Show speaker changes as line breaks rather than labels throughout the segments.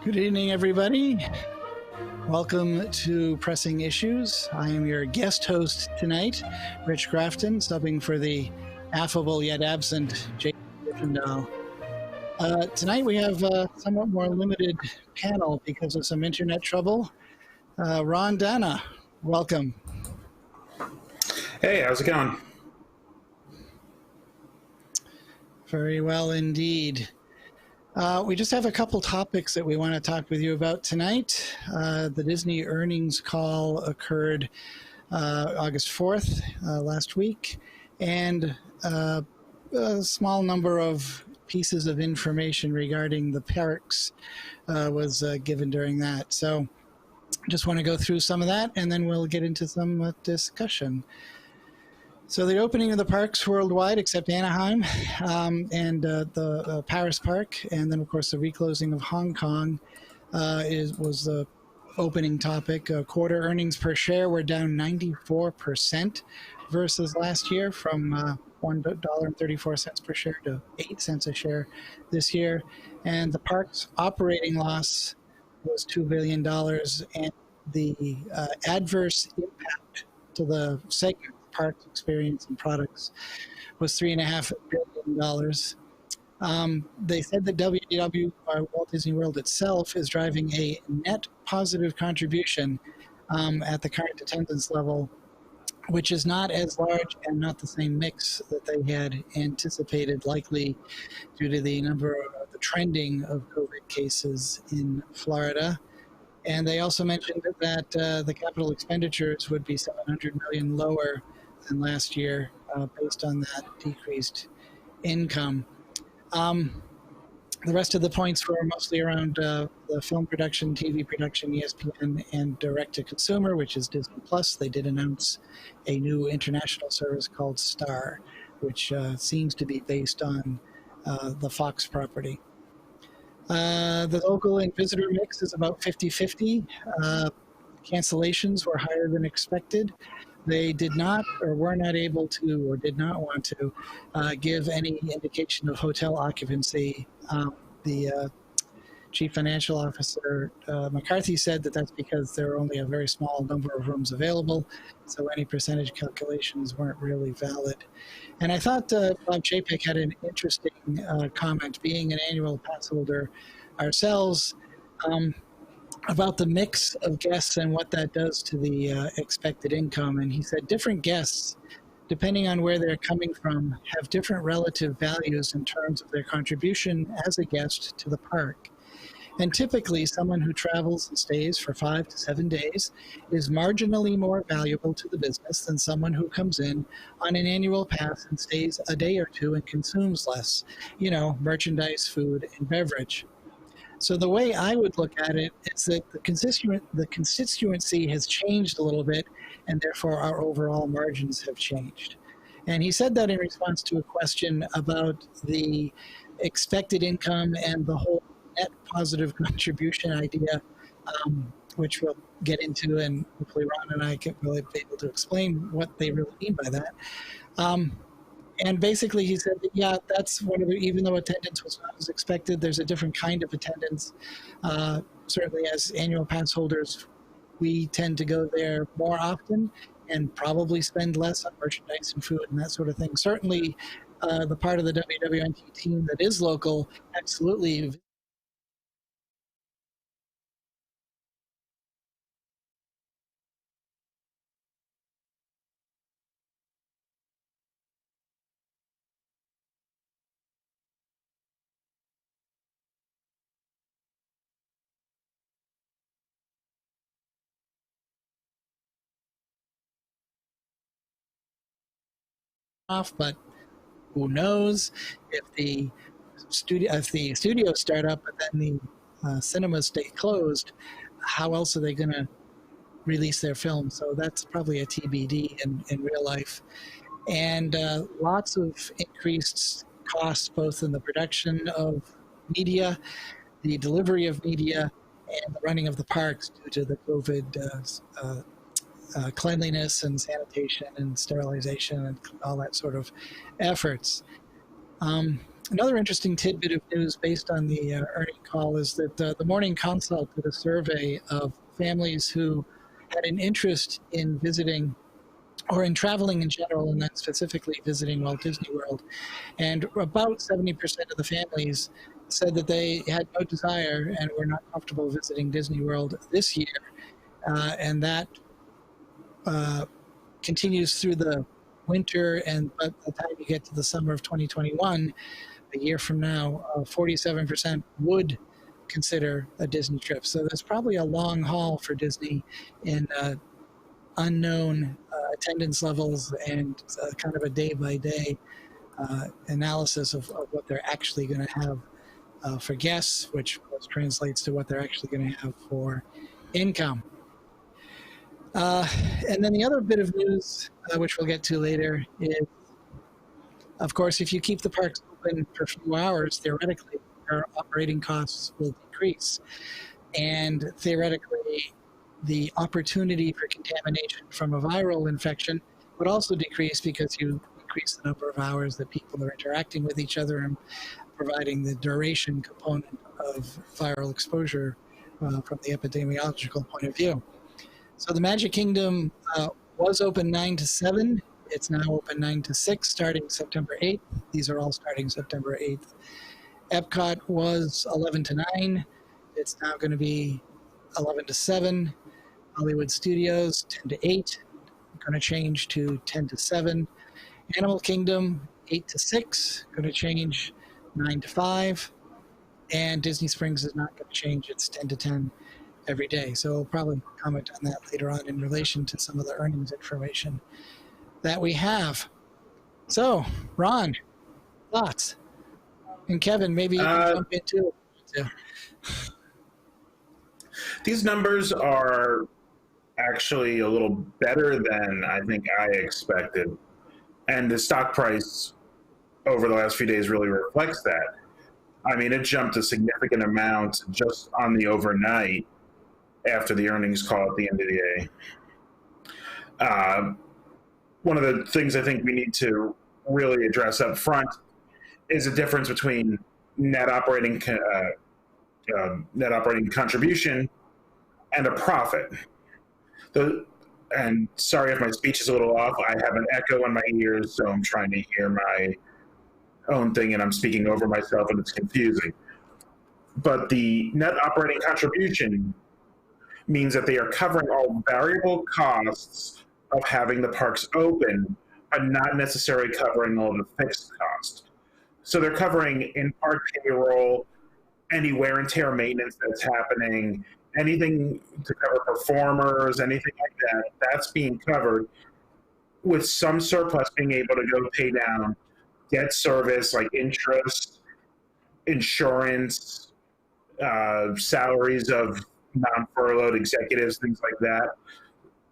Good evening, everybody. Welcome to Pressing Issues. I am your guest host tonight, Rich Grafton, subbing for the affable yet absent Jake Griffindale. Tonight we have a somewhat more limited panel because of some internet trouble. Ron Dana, welcome.
Hey, how's it going?
Very well indeed. We just have a couple topics that we want to talk with you about tonight. The Disney earnings call occurred August 4th, last week, and a small number of pieces of information regarding the parks was given during that. So just want to go through some of that, and then we'll get into some discussion. So the opening of the parks worldwide, except Anaheim, and the Paris park, and then of course the reclosing of Hong Kong was the opening topic. Quarter earnings per share were down 94% versus last year, from $1.34 per share to 8 cents a share this year. And the park's operating loss was $2 billion, and the adverse impact to the segment parks, experience, and products was $3.5 billion. They said that Walt Disney World itself is driving a net positive contribution at the current attendance level, which is not as large and not the same mix that they had anticipated, likely due to the trending of COVID cases in Florida. And they also mentioned that the capital expenditures would be $700 million lower than last year, based on that decreased income. The rest of the points were mostly around the film production, TV production, ESPN, and direct-to-consumer, which is Disney Plus. They did announce a new international service called Star, which seems to be based on the Fox property. The local and visitor mix is about 50-50. Cancellations were higher than expected. They did not, or were not able to, or did not want to give any indication of hotel occupancy. The chief financial officer, McCarthy, said that that's because there are only a very small number of rooms available, so any percentage calculations weren't really valid. And I thought Bob Chapek had an interesting comment, being an annual pass holder ourselves, about the mix of guests and what that does to the expected income. And he said different guests, depending on where they're coming from, have different relative values in terms of their contribution as a guest to the park. And typically, someone who travels and stays for 5 to 7 days is marginally more valuable to the business than someone who comes in on an annual pass and stays a day or two and consumes less, merchandise, food, and beverage. So the way I would look at it is that the constituency has changed a little bit, and therefore our overall margins have changed. And he said that in response to a question about the expected income and the whole net positive contribution idea, which we'll get into, and hopefully Ron and I can really be able to explain what they really mean by that. And basically he said that, yeah, that's one of the, even though attendance was not as expected, there's a different kind of attendance. Certainly as annual pass holders, we tend to go there more often and probably spend less on merchandise and food and that sort of thing. Certainly the part of the WWNT team that is local, absolutely. Off, but who knows if the studios start up but then the cinemas stay closed, how else are they going to release their film? So that's probably a TBD in real life. And lots of increased costs, both in the production of media, the delivery of media, and the running of the parks due to the COVID cleanliness and sanitation and sterilization and all that sort of efforts. Another interesting tidbit of news based on the earning call is that the Morning Consult did a survey of families who had an interest in visiting or in traveling in general, and then specifically visiting Walt Disney World. And about 70% of the families said that they had no desire and were not comfortable visiting Disney World this year. And that uh, continues through the winter. And by the time you get to the summer of 2021, a year from now, 47% would consider a Disney trip. So there's probably a long haul for Disney in unknown attendance levels and kind of a day by day analysis of what they're actually going to have for guests, which of course translates to what they're actually going to have for income. And then the other bit of news, which we'll get to later, is, of course, if you keep the parks open for a few hours, theoretically, your operating costs will decrease. And theoretically, the opportunity for contamination from a viral infection would also decrease because you increase the number of hours that people are interacting with each other and providing the duration component of viral exposure from the epidemiological point of view. So the Magic Kingdom was open 9 to 7. It's now open 9 to 6 starting September 8th. These are all starting September 8th. Epcot was 11 to 9. It's now going to be 11 to 7. Hollywood Studios 10 to 8. Going to change to 10 to 7. Animal Kingdom 8 to 6. Going to change 9 to 5. And Disney Springs is not going to change. It's 10 to 10 every day. So we'll probably comment on that later on in relation to some of the earnings information that we have. So, Ron, thoughts? And Kevin, maybe you can jump in too.
These numbers are actually a little better than I think I expected. And the stock price over the last few days really reflects that. I mean, it jumped a significant amount just on the overnight after the earnings call at the end of the day. One of the things I think we need to really address up front is the difference between net operating contribution and a profit. And sorry if my speech is a little off. I have an echo in my ears, so I'm trying to hear my own thing, and I'm speaking over myself, and it's confusing. But the net operating contribution means that they are covering all variable costs of having the parks open, but not necessarily covering all the fixed costs. So they're covering in-park payroll, any wear and tear maintenance that's happening, anything to cover performers, anything like that, that's being covered, with some surplus being able to go pay down debt service like interest, insurance, salaries of non-furloughed executives, things like that.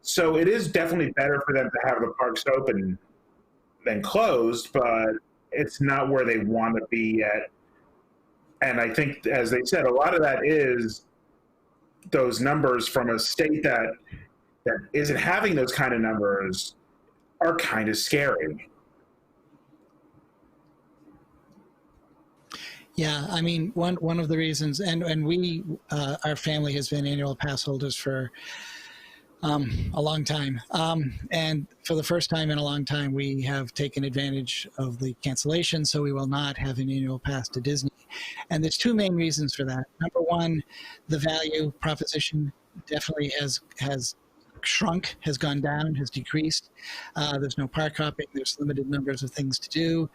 So it is definitely better for them to have the parks open than closed, but it's not where they want to be yet. And I think, as they said, a lot of that is those numbers from a state that isn't having those kind of numbers are kind of scary.
Yeah, I mean, one of the reasons, and we, our family has been annual pass holders for a long time. And for the first time in a long time, we have taken advantage of the cancellation, so we will not have an annual pass to Disney. And there's two main reasons for that. Number one, the value proposition definitely has shrunk, has gone down, has decreased. There's no park hopping. There's limited numbers of things to do.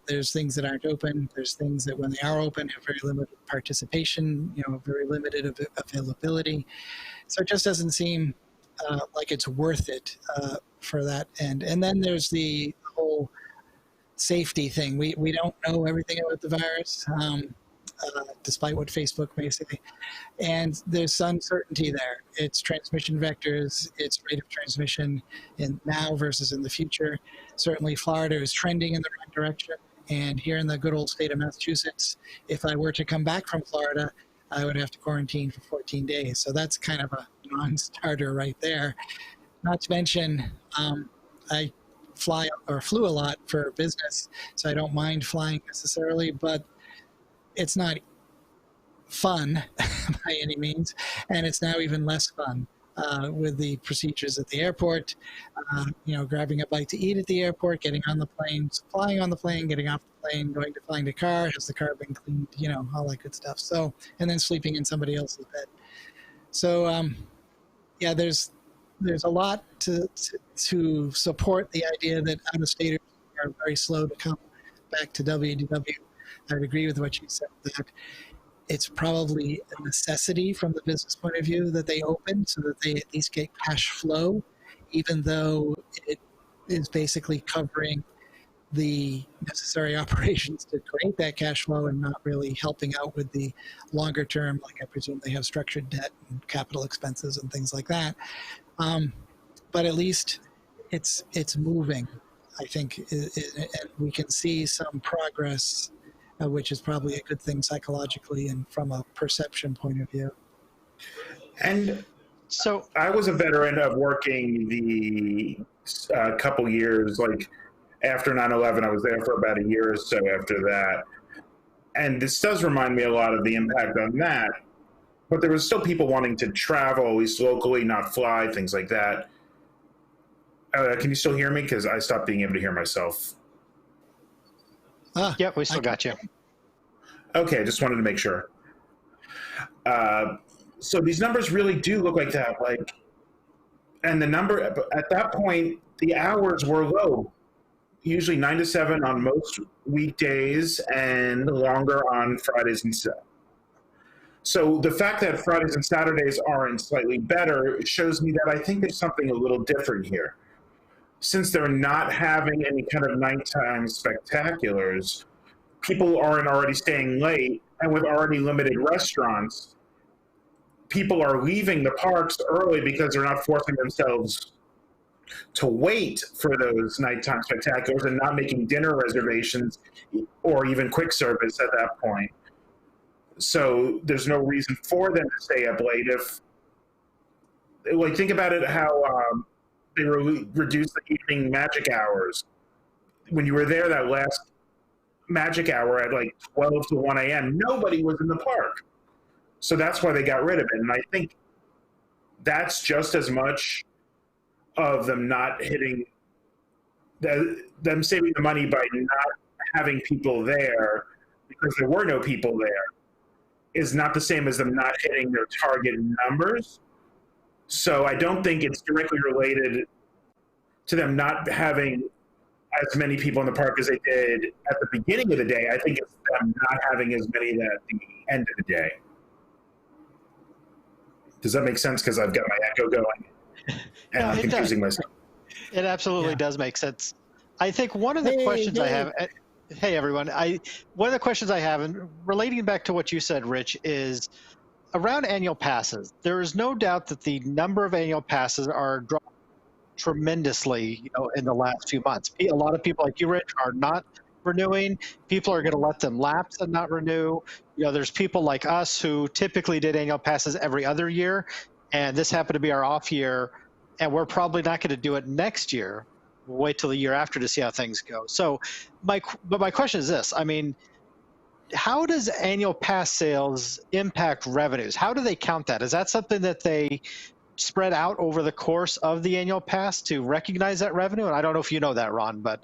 There's things that aren't open. There's things that when they are open have very limited participation, very limited availability. So it just doesn't seem like it's worth it for that end. And then there's the whole safety thing. We don't know everything about the virus, despite what Facebook may say. And there's uncertainty there. It's transmission vectors, it's rate of transmission in now versus in the future. Certainly Florida is trending in the right direction. And here in the good old state of Massachusetts, if I were to come back from Florida, I would have to quarantine for 14 days. So that's kind of a non-starter right there. Not to mention, I fly or flew a lot for business, so I don't mind flying necessarily, but it's not fun by any means, and it's now even less fun with the procedures at the airport. Grabbing a bite to eat at the airport, getting on the plane, flying on the plane, getting off the plane, going to find a car. Has the car been cleaned? All that good stuff. So, and then sleeping in somebody else's bed. So, yeah, there's a lot to support the idea that out-of-staters are very slow to come back to WDW. I would agree with what you said, that it's probably a necessity from the business point of view that they open so that they at least get cash flow, even though it is basically covering the necessary operations to create that cash flow and not really helping out with the longer term, like I presume they have structured debt and capital expenses and things like that. But at least it's moving, I think, and we can see some progress, which is probably a good thing psychologically and from a perception point of view.
And
so
I was a veteran of working the couple years, like after 9/11, I was there for about a year or so after that. And this does remind me a lot of the impact on that. But there was still people wanting to travel, at least locally, not fly, things like that. Can you still hear me? Because I stopped being able to hear myself.
Yep, we still got you.
Okay, just wanted to make sure. So these numbers really do look like that. And the number at that point, the hours were low, usually 9 to 7 on most weekdays and longer on Fridays and Saturdays. So the fact that Fridays and Saturdays aren't slightly better shows me that I think there's something a little different here. Since they're not having any kind of nighttime spectaculars, people aren't already staying late, and with already limited restaurants, people are leaving the parks early because they're not forcing themselves to wait for those nighttime spectaculars and not making dinner reservations or even quick service at that point. So there's no reason for them to stay up late. Think about it, how they reduced the evening magic hours. When you were there that last magic hour at 12 to 1 a.m., nobody was in the park. So that's why they got rid of it. And I think that's just as much of them not hitting, them saving the money by not having people there because there were no people there, is not the same as them not hitting their target numbers. So I don't think it's directly related to them not having as many people in the park as they did at the beginning of the day. I think it's them not having as many at the end of the day. Does that make sense? Because I've got my echo going and I'm confusing myself.
It absolutely does make sense. I think one of the questions I have, hey everyone, one of the questions I have, and relating back to what you said, Rich, is around annual passes. There is no doubt that the number of annual passes are dropping tremendously, in the last few months. A lot of people like you, Rich, are not renewing. People are going to let them lapse and not renew. There's people like us who typically did annual passes every other year, and this happened to be our off year, and we're probably not going to do it next year. We'll wait till the year after to see how things go. So my question is this. I mean, how does annual pass sales impact revenues? How do they count that? Is that something that they spread out over the course of the annual pass to recognize that revenue? And I don't know if you know that, Ron, but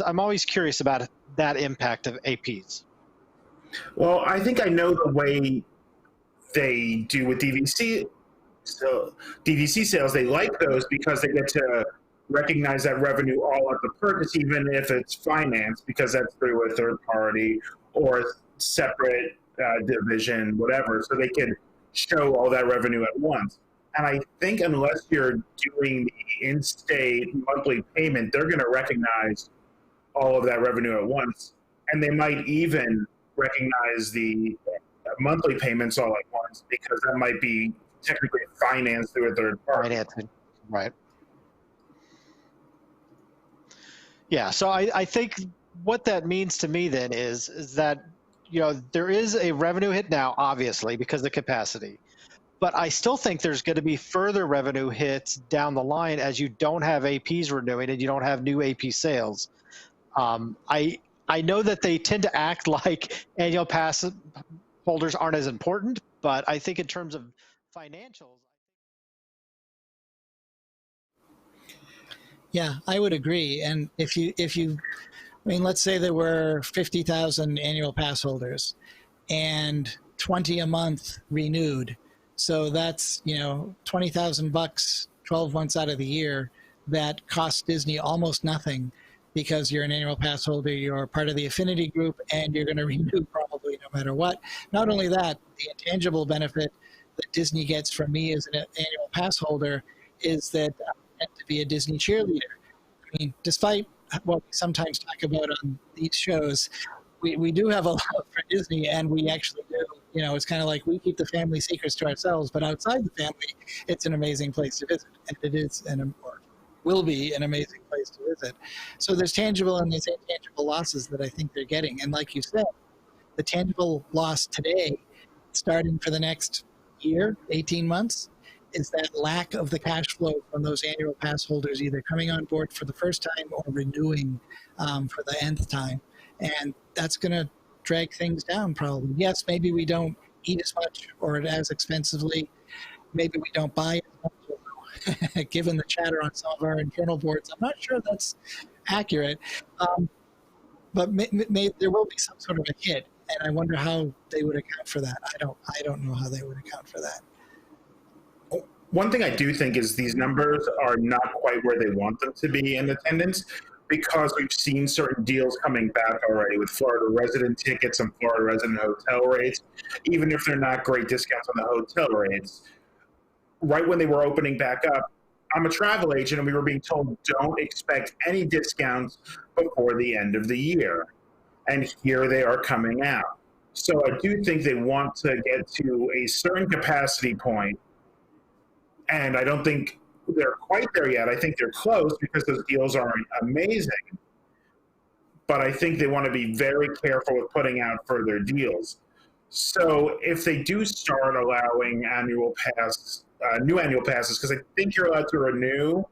I'm always curious about that impact of APs.
Well, I think I know the way they do with DVC. So DVC sales, they like those because they get to recognize that revenue all at the purchase, even if it's financed, because that's through a third party or a separate division, whatever. So they can show all that revenue at once. And I think unless you're doing the in-state monthly payment, they're going to recognize all of that revenue at once. And they might even recognize the monthly payments all at once, because that might be technically financed through a third party.
Financing, right. Yeah, so I think what that means to me then is that, there is a revenue hit now, obviously, because of the capacity. But I still think there's going to be further revenue hits down the line as you don't have APs renewing and you don't have new AP sales. I know that they tend to act like annual pass holders aren't as important, but I think in terms of financials.
Yeah, I would agree. And I mean, let's say there were 50,000 annual pass holders and 20 a month renewed. So that's, $20,000, 12 months out of the year that costs Disney almost nothing because you're an annual pass holder, you're part of the affinity group, and you're going to renew probably no matter what. Not only that, the intangible benefit that Disney gets from me as an annual pass holder is that I get to be a Disney cheerleader. I mean, despite what we sometimes talk about on these shows, we do have a love for Disney, and we actually do. It's kind of like we keep the family secrets to ourselves, but outside the family, it's an amazing place to visit, and it is or will be an amazing place to visit. So there's tangible and there's intangible losses that I think they're getting. And like you said, the tangible loss today, starting for the next year, 18 months, is that lack of the cash flow from those annual pass holders either coming on board for the first time or renewing for the nth time. And that's going to drag things down probably. Yes, maybe we don't eat as much or as expensively. Maybe we don't buy as much. Given the chatter on some of our internal boards, I'm not sure that's accurate. But there will be some sort of a hit, and I wonder how they would account for that. I don't know how they would account for that.
One thing I do think is these numbers are not quite where they want them to be in attendance, because we've seen certain deals coming back already with Florida resident tickets and Florida resident hotel rates, even if they're not great discounts on the hotel rates. Right when they were opening back up, I'm a travel agent, and we were being told, don't expect any discounts before the end of the year. And here they are coming out. So I do think they want to get to a certain capacity point, and I don't think they're quite there yet. I think they're close because those deals aren't amazing. But I think they want to be very careful with putting out further deals. So if they do start allowing new annual passes, because I think you're allowed to renew.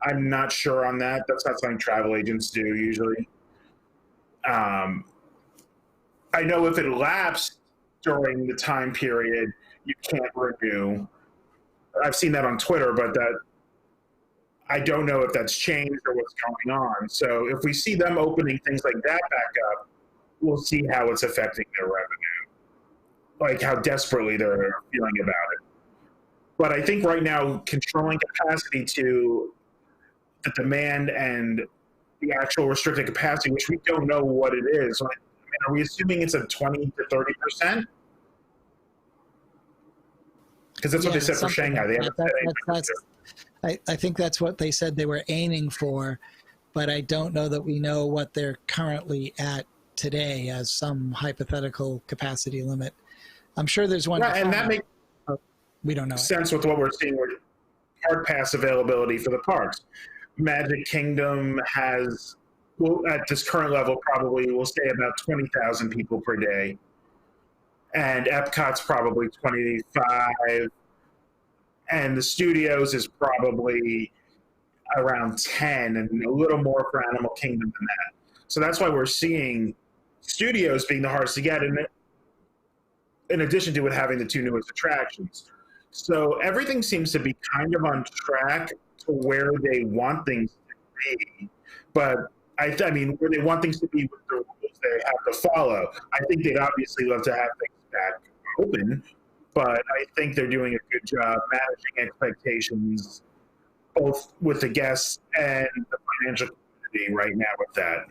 I'm not sure on that. That's not something travel agents do usually. I know if it lapsed during the time period, you can't renew. I've seen that on Twitter, but I don't know if that's changed or what's going on. So if we see them opening things like that back up, we'll see how it's affecting their revenue, like how desperately they're feeling about it. But I think right now, controlling capacity to the demand and the actual restricted capacity, which we don't know what it is. I mean, are we assuming it's a 20 to 30%? Because that's what they said for Shanghai. They haven't said
I think that's what they said they were aiming for, but I don't know that we know what they're currently at today as some hypothetical capacity limit. I'm sure there's one.
Right, and that makes
we don't know
sense with what we're seeing with hard pass availability for the parks. Magic Kingdom has, well, at this current level, probably will stay about 20,000 people per day. And Epcot's probably 25. And the studios is probably around 10, and a little more for Animal Kingdom than that. So that's why we're seeing studios being the hardest to get, in addition to it having the two newest attractions. So everything seems to be kind of on track to where they want things to be. But I mean, where they want things to be with the rules they have to follow. I think they'd obviously love to have things back open, but I think they're doing a good job managing expectations, both with the guests and the financial community right now with that.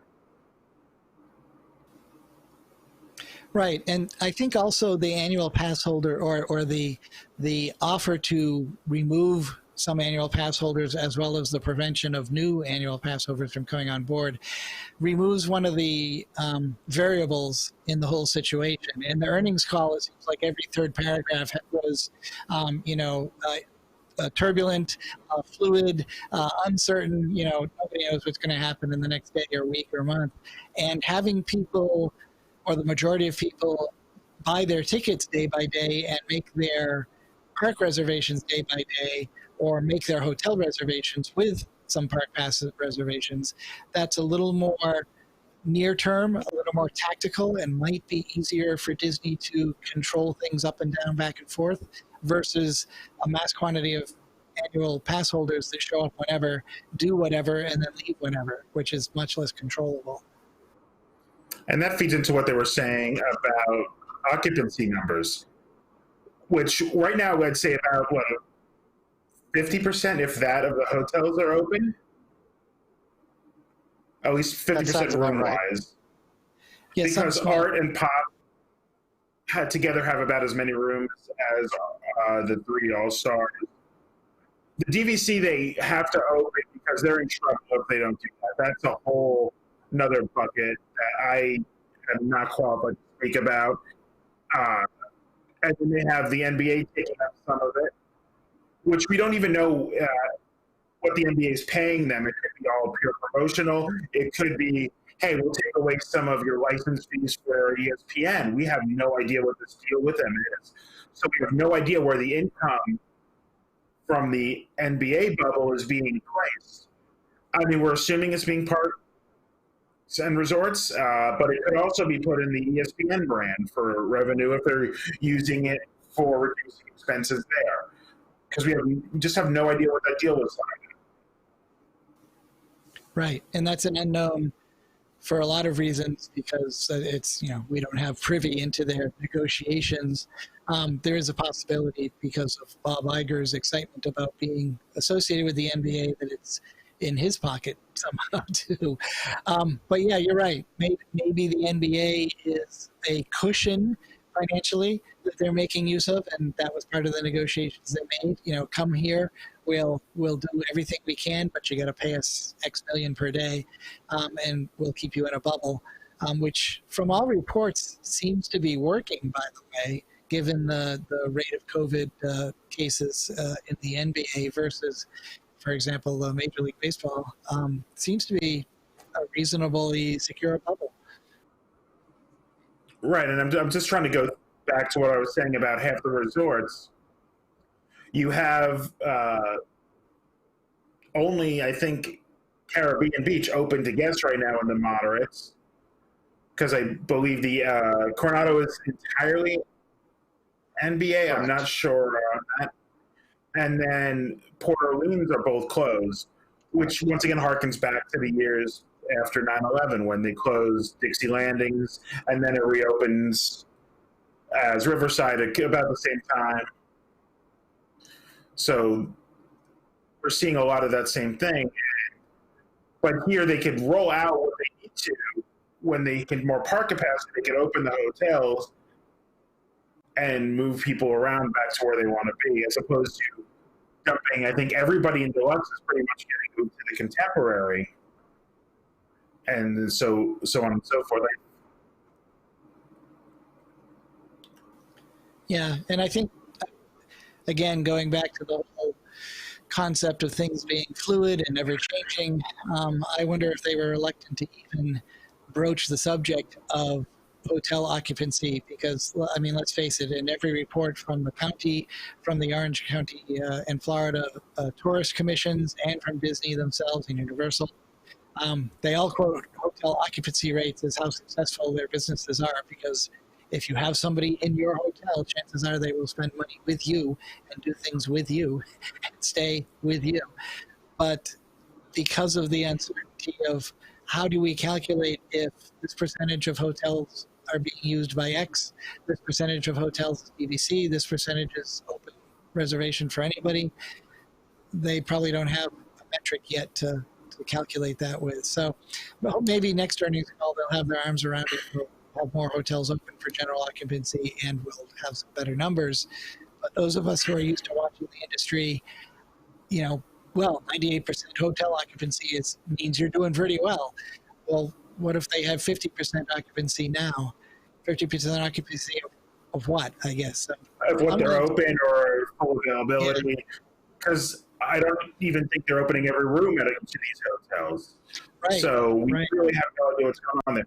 Right, and I think also the annual pass holder or the offer to remove some annual pass holders, as well as the prevention of new annual pass holders from coming on board, removes one of the variables in the whole situation. In the earnings call, it seems like every third paragraph was, turbulent, fluid, uncertain. Nobody knows what's going to happen in the next day or week or month, and having people, or the majority of people, buy their tickets day by day and make their park reservations day by day or make their hotel reservations with some park pass reservations, that's a little more near term, a little more tactical, and might be easier for Disney to control things up and down, back and forth, versus a mass quantity of annual pass holders that show up whenever, do whatever, and then leave whenever, which is much less controllable.
And that feeds into what they were saying about occupancy numbers, which right now I'd say about 50%, if that, of the hotels are open. At least 50% room wise. Right. Yeah, because Art and Pop had together have about as many rooms as the three All-Stars. The DVC they have to open because they're in trouble if they don't do that. That's a whole another bucket that I am not qualified to speak about. And then they have the NBA taking up some of it, which we don't even know what the NBA is paying them. It could be all pure promotional. It could be, hey, we'll take away some of your license fees for ESPN. We have no idea what this deal with them is. So we have no idea where the income from the NBA bubble is being placed. I mean, we're assuming it's being parks and resorts, but it could also be put in the ESPN brand for revenue if they're using it for reducing expenses there. Because we just have no idea what that deal looks like.
Right, and that's an unknown for a lot of reasons because it's, we don't have privy into their negotiations. There is a possibility because of Bob Iger's excitement about being associated with the NBA that it's in his pocket somehow too. But yeah, you're right. Maybe the NBA is a cushion financially that they're making use of, and that was part of the negotiations they made. Come here, we'll do everything we can, but you got to pay us X million per day, and we'll keep you in a bubble, which from all reports seems to be working, by the way, given the rate of COVID cases in the NBA versus, for example, Major League Baseball, seems to be a reasonably secure bubble.
Right, and I'm just trying to go back to what I was saying about half the resorts. You have only, I think, Caribbean Beach open to guests right now in the moderates, because I believe the Coronado is entirely NBA. Correct. I'm not sure on that. And then Port Orleans are both closed, which once again harkens back to the years after 9/11 when they closed Dixie Landings, and then it reopens as Riverside about the same time. So we're seeing a lot of that same thing. But here they could roll out what they need to. When they get more park capacity, they can open the hotels and move people around back to where they want to be, as opposed to dumping. I think everybody in Deluxe is pretty much getting moved to the Contemporary, and so on and so forth.
Yeah, and I think, again, going back to the whole concept of things being fluid and ever changing, I wonder if they were reluctant to even broach the subject of hotel occupancy, because, I mean, let's face it, in every report from the county, from the Orange County and Florida tourist commissions, and from Disney themselves and Universal, they all quote hotel occupancy rates as how successful their businesses are, because if you have somebody in your hotel, chances are they will spend money with you and do things with you and stay with you. But because of the uncertainty of how do we calculate if this percentage of hotels are being used by X, this percentage of hotels is DVC, this percentage is open reservation for anybody, they probably don't have a metric yet to calculate that with. So maybe next earnings call they'll have their arms around it. We'll have more hotels open for general occupancy and we'll have some better numbers. But those of us who are used to watching the industry, 98% hotel occupancy means you're doing pretty well. Well, what if they have 50% occupancy now? 50% occupancy of what, I guess?
Of what they're open or full availability. Because I don't even think they're opening every room at each of these hotels. Right. So we really have no idea what's going on there.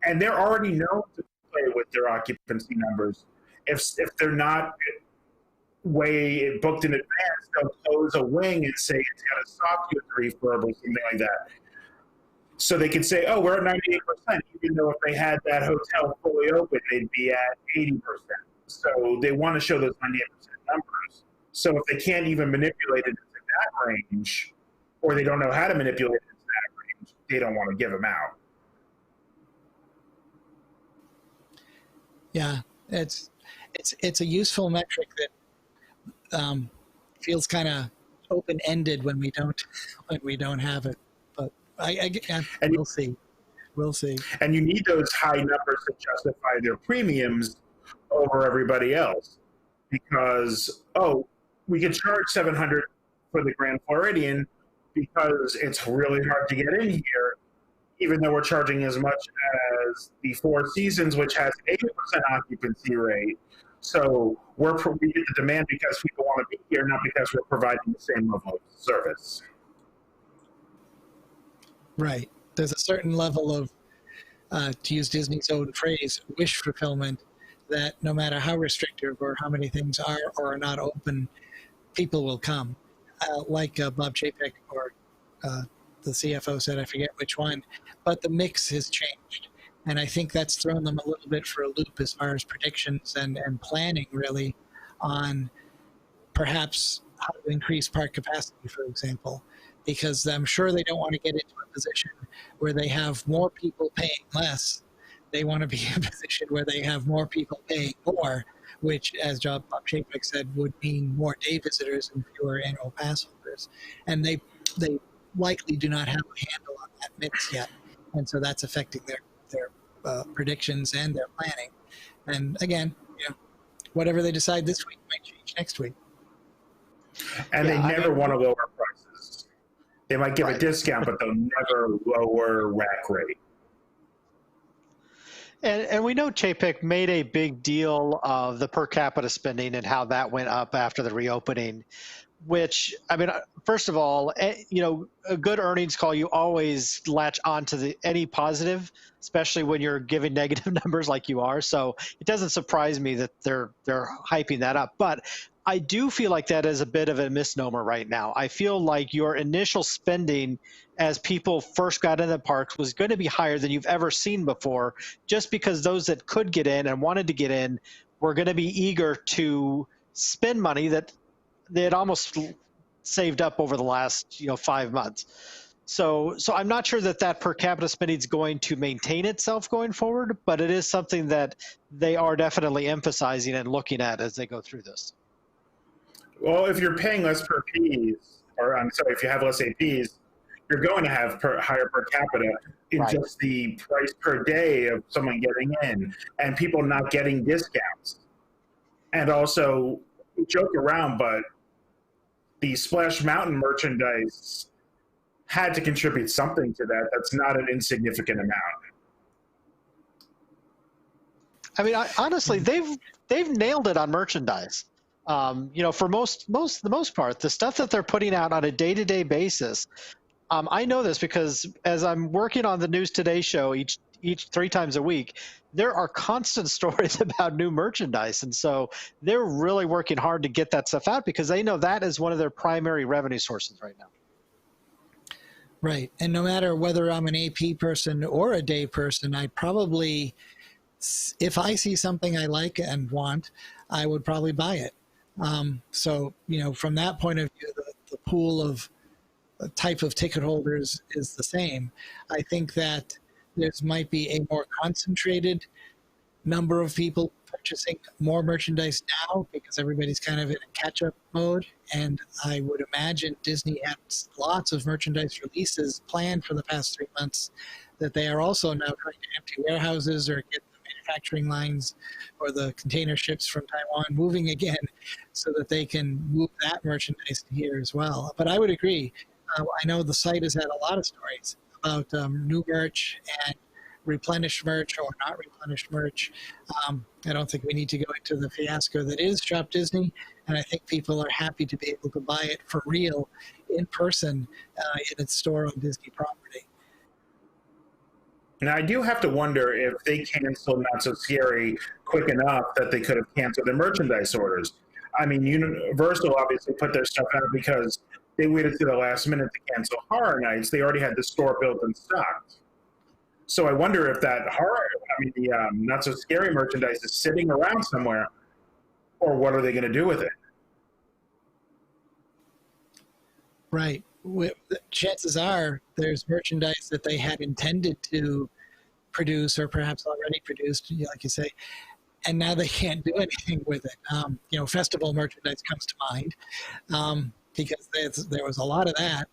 And they're already known to play with their occupancy numbers. If they're not way it booked in advance, they'll close a wing and say it's got a soft refurb or something like that. So they could say, oh, we're at 98%, even though if they had that hotel fully open, they'd be at 80%. So they want to show those 98% numbers. So if they can't even manipulate it into that range, or they don't know how to manipulate it into that range, they don't want to give them out.
Yeah, it's a useful metric that feels kind of open-ended when we don't have it. But we'll see. We'll see.
And you need those high numbers to justify their premiums over everybody else, because we can charge $700 for the Grand Floridian because it's really hard to get in here, even though we're charging as much as the Four Seasons, which has 80% occupancy rate. So we get the demand because people want to be here, not because we're providing the same level of service.
Right. There's a certain level of, to use Disney's own phrase, wish fulfillment, that no matter how restrictive or how many things are or are not open, people will come. Like Bob Chapek or the CFO said, I forget which one, but the mix has changed. And I think that's thrown them a little bit for a loop as far as predictions and planning, really, on perhaps how to increase park capacity, for example, because I'm sure they don't want to get into a position where they have more people paying less. They want to be in a position where they have more people paying more, which, as Bob Chapek said, would mean more day visitors and fewer annual pass holders. And they likely do not have a handle on that mix yet. And so that's affecting their predictions and their planning. And again, whatever they decide this week might change next week.
And they never want to lower prices. They might give a discount, but they'll never lower rack rate.
And we know Chapek made a big deal of the per capita spending and how that went up after the reopening, which, I mean, first of all, a good earnings call, you always latch on to any positive, especially when you're giving negative numbers like you are. So it doesn't surprise me that they're hyping that up. But I do feel like that is a bit of a misnomer right now. I feel like your initial spending as people first got into the parks was going to be higher than you've ever seen before, just because those that could get in and wanted to get in were going to be eager to spend money that they had almost saved up over the last 5 months. So I'm not sure that per capita spending is going to maintain itself going forward, but it is something that they are definitely emphasizing and looking at as they go through this.
Well, if you're paying less per Ps, or I'm sorry, if you have less APs, you're going to have higher per capita in just the price per day of someone getting in and people not getting discounts. And also, we joke around, but the Splash Mountain merchandise had to contribute something to that. That's not an insignificant amount.
I mean, honestly, they've nailed it on merchandise. For the most part, the stuff that they're putting out on a day-to-day basis. I know this because as I'm working on the News Today show each 3 times a week, there are constant stories about new merchandise. And so they're really working hard to get that stuff out because they know that is one of their primary revenue sources right now.
Right. And no matter whether I'm an AP person or a day person, I probably, if I see something I like and want, I would probably buy it. So, from that point of view, the pool of type of ticket holders is the same. I think that there might be a more concentrated number of people purchasing more merchandise now because everybody's kind of in a catch-up mode. And I would imagine Disney has lots of merchandise releases planned for the past 3 months that they are also now trying to empty warehouses or get the manufacturing lines or the container ships from Taiwan moving again so that they can move that merchandise here as well. But I would agree. I know the site has had a lot of stories about new merch and replenished merch or not replenished merch. I don't think we need to go into the fiasco that is Shop Disney, and I think people are happy to be able to buy it for real in person in its store on Disney property.
Now, I do have to wonder if they canceled Not So Scary quick enough that they could have canceled their merchandise orders. I mean, Universal obviously put their stuff out because they waited to the last minute to cancel Horror Nights. They already had the store built and stocked. So I wonder if that the not so scary merchandise is sitting around somewhere, or what are they going to do with it?
Right. Chances are there's merchandise that they had intended to produce or perhaps already produced, like you say, and now they can't do anything with it. Festival merchandise comes to mind because there was a lot of that.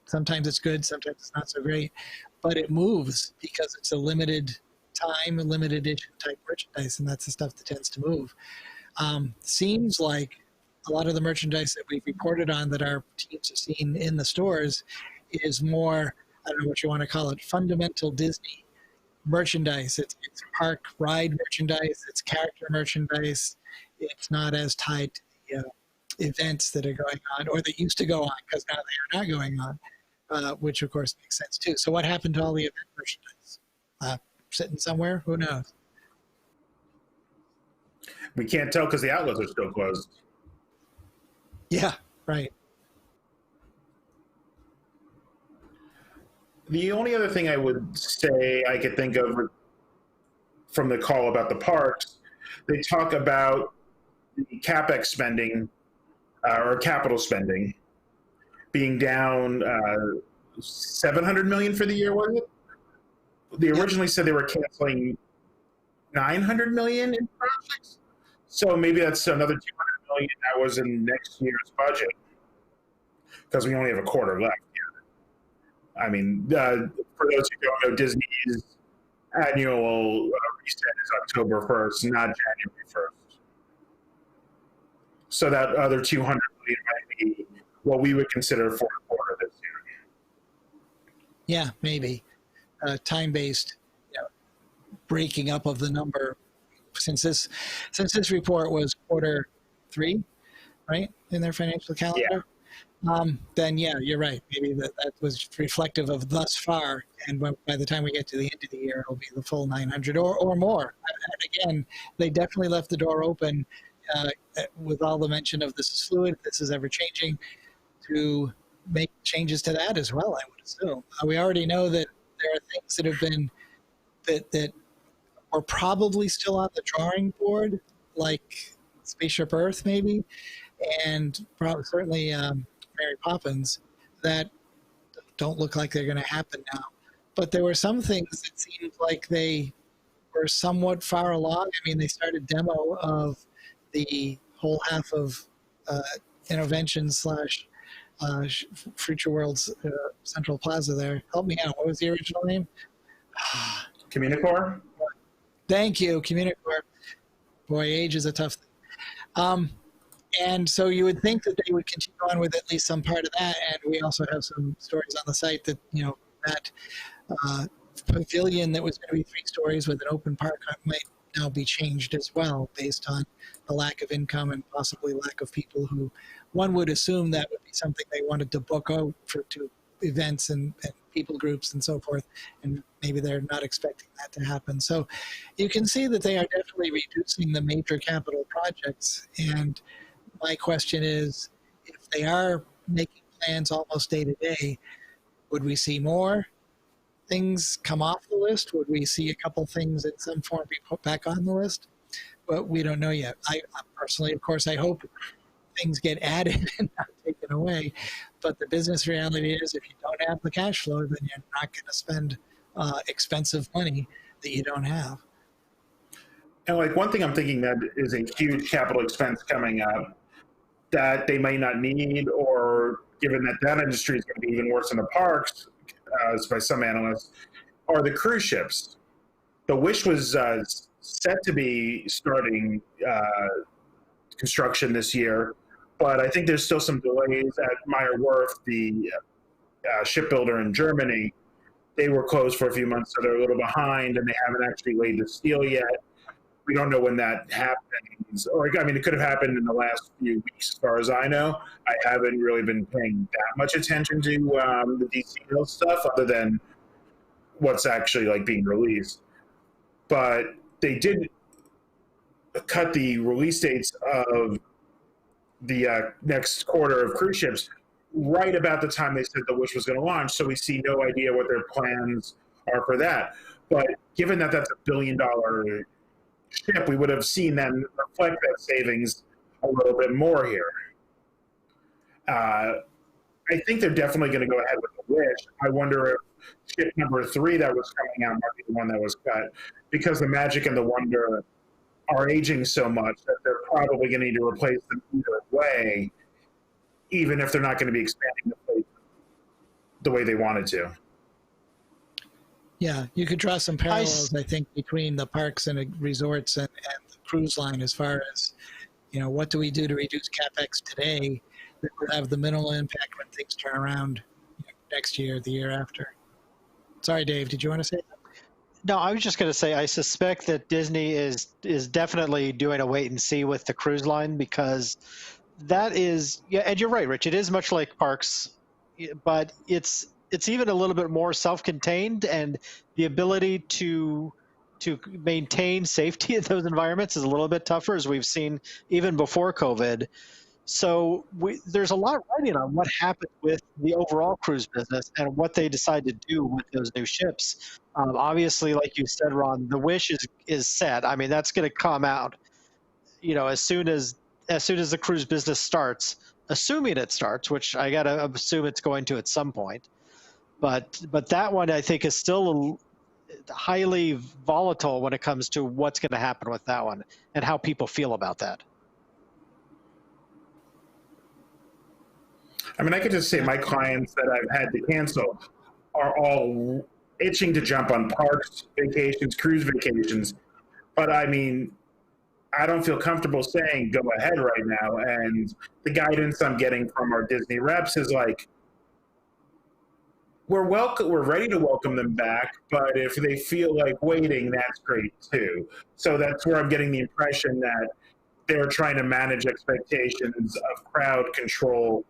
Sometimes it's good, sometimes it's not so great, but it moves because it's a limited time, a limited edition type merchandise, and that's the stuff that tends to move. Seems like a lot of the merchandise that we've reported on that our teams have seen in the stores is more, I don't know what you want to call it, fundamental Disney merchandise. It's park ride merchandise, it's character merchandise. It's not as tied to the events that are going on or that used to go on, because now they are not going on, which of course makes sense too. So what happened to all the event merchandise? Sitting somewhere? Who knows?
We can't tell because the outlets are still closed.
Yeah, right.
The only other thing I would say I could think of from the call about the parks, they talk about the CapEx spending or capital spending being down $700 million for the year, was it? They originally said they were canceling $900 million in projects. So maybe that's another $200 million that was in next year's budget, because we only have a quarter left here. I mean, for those who don't know, Disney's annual reset is October 1st, not January 1st. So that other $200 million might be what we would consider fourth quarter this year.
Yeah, maybe time-based breaking up of the number. Since this report was quarter 3, right, in their financial calendar, then yeah, you're right. Maybe that was reflective of thus far, and by the time we get to the end of the year, it'll be the full 900 or more. And again, they definitely left the door open with all the mention of this is fluid, this is ever changing, to make changes to that as well, I would assume. We already know that there are things that have been that are probably still on the drawing board, like Spaceship Earth maybe, and certainly Mary Poppins, that don't look like they're going to happen now. But there were some things that seemed like they were somewhat far along. I mean, they started demo of the whole half of Intervention / Future World's Central Plaza there. Help me out. What was the original name?
Communicore?
Thank you, Communicore. Boy, age is a tough thing. And so you would think that they would continue on with at least some part of that. And we also have some stories on the site that, that pavilion that was going to be 3 stories with an open park might now be changed as well, based on the lack of income and possibly lack of people who one would assume that would be something they wanted to book out to events and people groups and so forth, and maybe they're not expecting that to happen. So you can see that they are definitely reducing the major capital projects. And my question is, if they are making plans almost day to day, would we see more things come off the list? Would we see a couple things in some form be put back on the list? But we don't know yet. I personally, of course, I hope things get added and not taken away. But the business reality is, if you don't have the cash flow, then you're not going to spend expensive money that you don't have.
And like one thing I'm thinking that is a huge capital expense coming up that they might not need, or given that that industry is going to be even worse than the parks, as by some analysts, are the cruise ships. The Wish was set to be starting construction this year, but I think there's still some delays at Meyer Werft, the shipbuilder in Germany. They were closed for a few months, so they're a little behind, and they haven't actually laid the steel yet. We don't know when that happens. Or, I mean, it could have happened in the last few weeks, as far as I know. I haven't really been paying that much attention to the DC stuff, other than what's actually like being released. But they did cut the release dates of the next quarter of cruise ships, right about the time they said the Wish was going to launch. So we see no idea what their plans are for that. But given that that's $1 billion ship, we would have seen them reflect that savings a little bit more here. I think they're definitely going to go ahead with the Wish. I wonder if ship number 3 that was coming out might be the one that was cut, because the Magic and the Wonder are aging so much that they're probably going to need to replace them either way, even if they're not going to be expanding the fleet the way they wanted to.
Yeah, you could draw some parallels, I think, between the parks and resorts and the cruise line as far as, what do we do to reduce CapEx today that will have the minimal impact when things turn around next year, the year after. Sorry, Dave, did you want to say that?
No, I was just going to say I suspect that Disney is definitely doing a wait and see with the cruise line, because that is, yeah, and you're right, Rich. It is much like parks, but it's even a little bit more self-contained, and the ability to maintain safety in those environments is a little bit tougher, as we've seen even before COVID. So there's a lot riding on what happened with the overall cruise business and what they decide to do with those new ships. Obviously, like you said, Ron, the Wish is set. I mean, that's going to come out, as soon as the cruise business starts, assuming it starts, which I got to assume it's going to at some point. But that one, I think, is still highly volatile when it comes to what's going to happen with that one and how people feel about that.
I mean, I could just say my clients that I've had to cancel are all itching to jump on parks, vacations, cruise vacations. But I mean, I don't feel comfortable saying go ahead right now. And the guidance I'm getting from our Disney reps is like, we're ready to welcome them back, but if they feel like waiting, that's great too. So that's where I'm getting the impression that they're trying to manage expectations of crowd control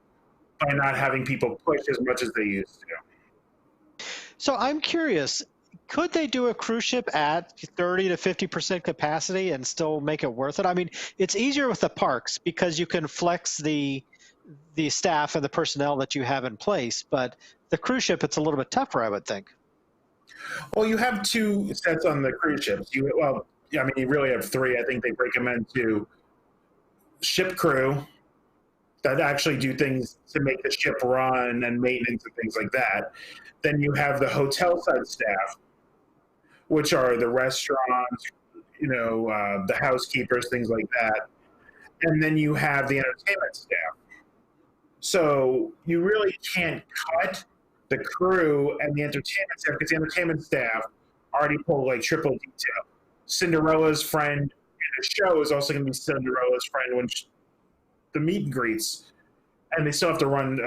by not having people push as much as they used to.
So I'm curious, could they do a cruise ship at 30 to 50% capacity and still make it worth it? I mean, it's easier with the parks because you can flex the staff and the personnel that you have in place, but the cruise ship, it's a little bit tougher, I would think.
Well, you have 2 sets on the cruise ships. You really have 3. I think they break them into ship crew that actually do things to make the ship run and maintenance and things like that. Then you have the hotel side staff, which are the restaurants, the housekeepers, things like that. And then you have the entertainment staff. So you really can't cut the crew and the entertainment staff, because the entertainment staff already pull like triple detail. Cinderella's friend in the show is also going to be Cinderella's friend when the meet and greets, and they still have to run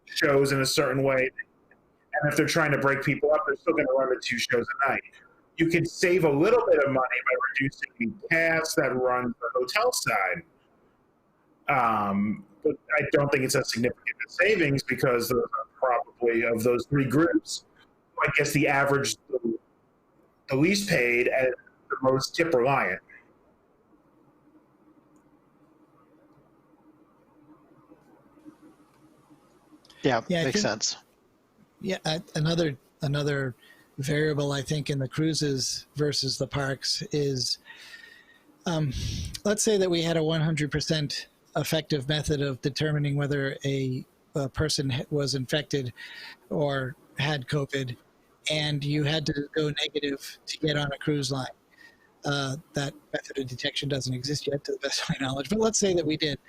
shows in a certain way. And if they're trying to break people up, they're still going to run the 2 shows a night. You can save a little bit of money by reducing the cast that runs the hotel side. But I don't think it's a significant savings, because those are probably, of those 3 groups, I guess the average, the least paid and the most tip reliant.
Yeah, makes sense.
Yeah, another variable I think in the cruises versus the parks is, let's say that we had a 100% effective method of determining whether a person was infected or had COVID, and you had to go negative to get on a cruise line. That method of detection doesn't exist yet, to the best of my knowledge, but let's say that we did.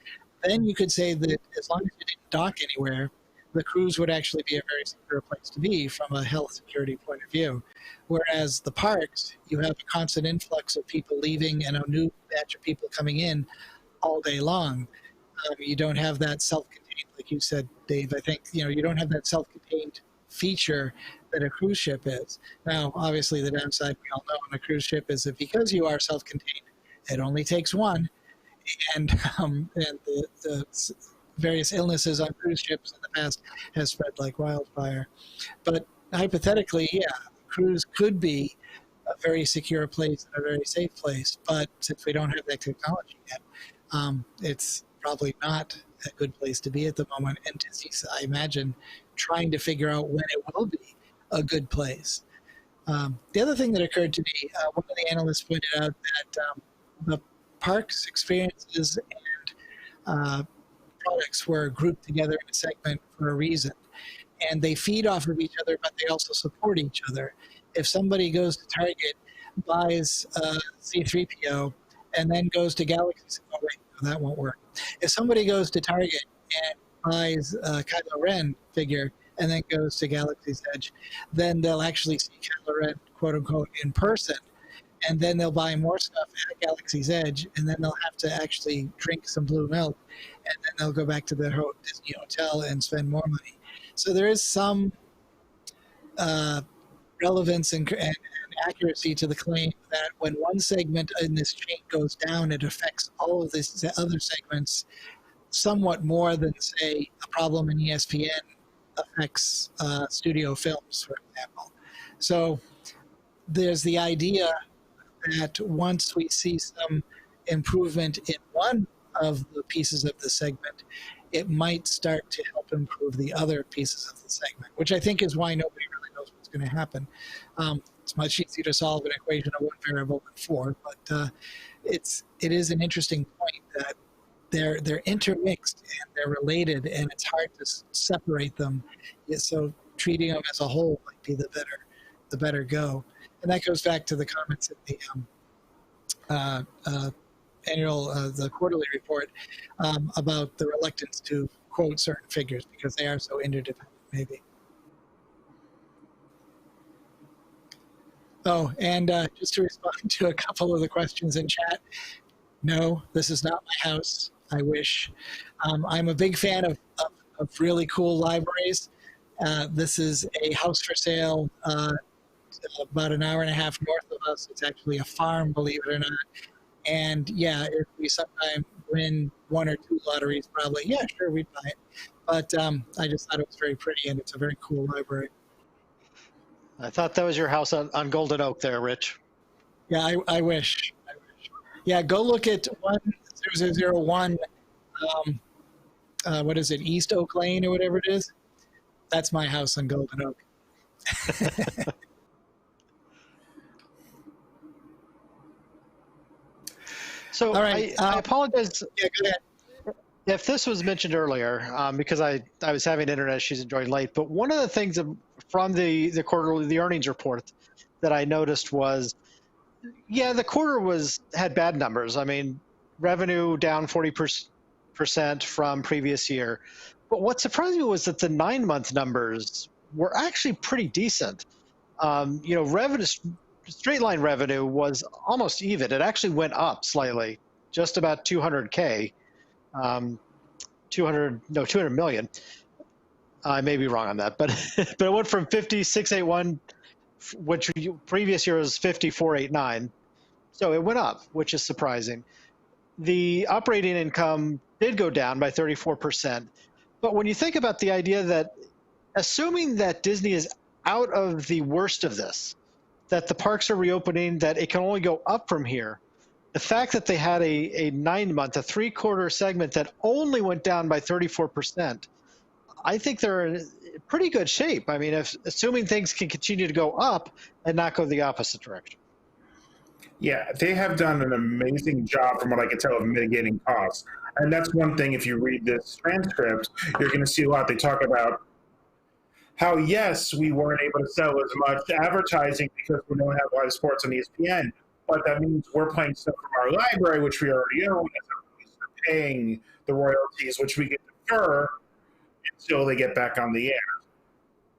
Then you could say that as long as you didn't dock anywhere, the cruise would actually be a very secure place to be from a health security point of view. Whereas the parks, you have a constant influx of people leaving and a new batch of people coming in all day long. You don't have that self-contained, like you said, Dave. I think, you don't have that self-contained feature that a cruise ship is. Now, obviously, the downside we all know on a cruise ship is that because you are self-contained, it only takes one, and the various illnesses on cruise ships in the past has spread like wildfire. But hypothetically, yeah, cruise could be a very secure place and a very safe place. But since we don't have that technology yet, probably not a good place to be at the moment. And Disney's, I imagine, trying to figure out when it will be a good place. The other thing that occurred to me, one of the analysts pointed out that the parks experiences and products were grouped together in a segment for a reason. And they feed off of each other, but they also support each other. If somebody goes to Target, buys C3PO, and then goes to Galaxy, oh wait, no, that won't work. If somebody goes to Target and buys a Kylo Ren figure and then goes to Galaxy's Edge, then they'll actually see Kylo Ren, quote unquote, in person. And then they'll buy more stuff at Galaxy's Edge, and then they'll have to actually drink some blue milk, and then they'll go back to their Disney hotel and spend more money. So there is some relevance and accuracy to the claim that when one segment in this chain goes down, it affects all of the other segments somewhat more than, say, a problem in ESPN affects studio films, for example. So there's the idea that once we see some improvement in one of the pieces of the segment, it might start to help improve the other pieces of the segment, which I think is why nobody really knows what's going to happen. It's much easier to solve an equation of one variable than four, but it is an interesting point that they're intermixed and they're related, and it's hard to separate them. So treating them as a whole might be the better go. And that goes back to the comments in the the quarterly report about the reluctance to quote certain figures because they are so interdependent, maybe. Oh, and just to respond to a couple of the questions in chat, no, this is not my house. I wish. I'm a big fan of really cool libraries. This is a house for sale about an hour and a half north of us. It's actually a farm, believe it or not. And yeah, if we sometime win one or two lotteries, probably, yeah, sure, we'd buy it. But I just thought it was very pretty, and it's a very cool library.
I thought that was your house on Golden Oak there, Rich.
Yeah, I wish. Yeah, go look at 1001, what is it, East Oak Lane or whatever it is? That's my house on Golden Oak.
So
all right,
I apologize
yeah, go ahead.
if this was mentioned earlier, because I was having internet issues and joined late. But one of the things from the quarterly, the earnings report that I noticed was, yeah, the quarter had bad numbers. I mean, revenue down 40% from previous year. But what surprised me was that the 9-month numbers were actually pretty decent. Revenue, straight line revenue was almost even. It actually went up slightly, just about 200K, 200 million. I may be wrong on that, but but it went from 5681, which previous year was 5489. So it went up, which is surprising. The operating income did go down by 34%. But when you think about the idea that, assuming that Disney is out of the worst of this, that the parks are reopening, that it can only go up from here, the fact that they had a 9-month, a 3-quarter segment that only went down by 34%, I think they're in pretty good shape. I mean, assuming things can continue to go up and not go the opposite direction.
Yeah, they have done an amazing job, from what I can tell, of mitigating costs. And that's one thing, if you read this transcript, you're going to see a lot. They talk about how, yes, we weren't able to sell as much advertising because we don't have live sports on ESPN, but that means we're playing stuff from our library, which we already own, as opposed to paying the royalties, which we get defer until they get back on the air.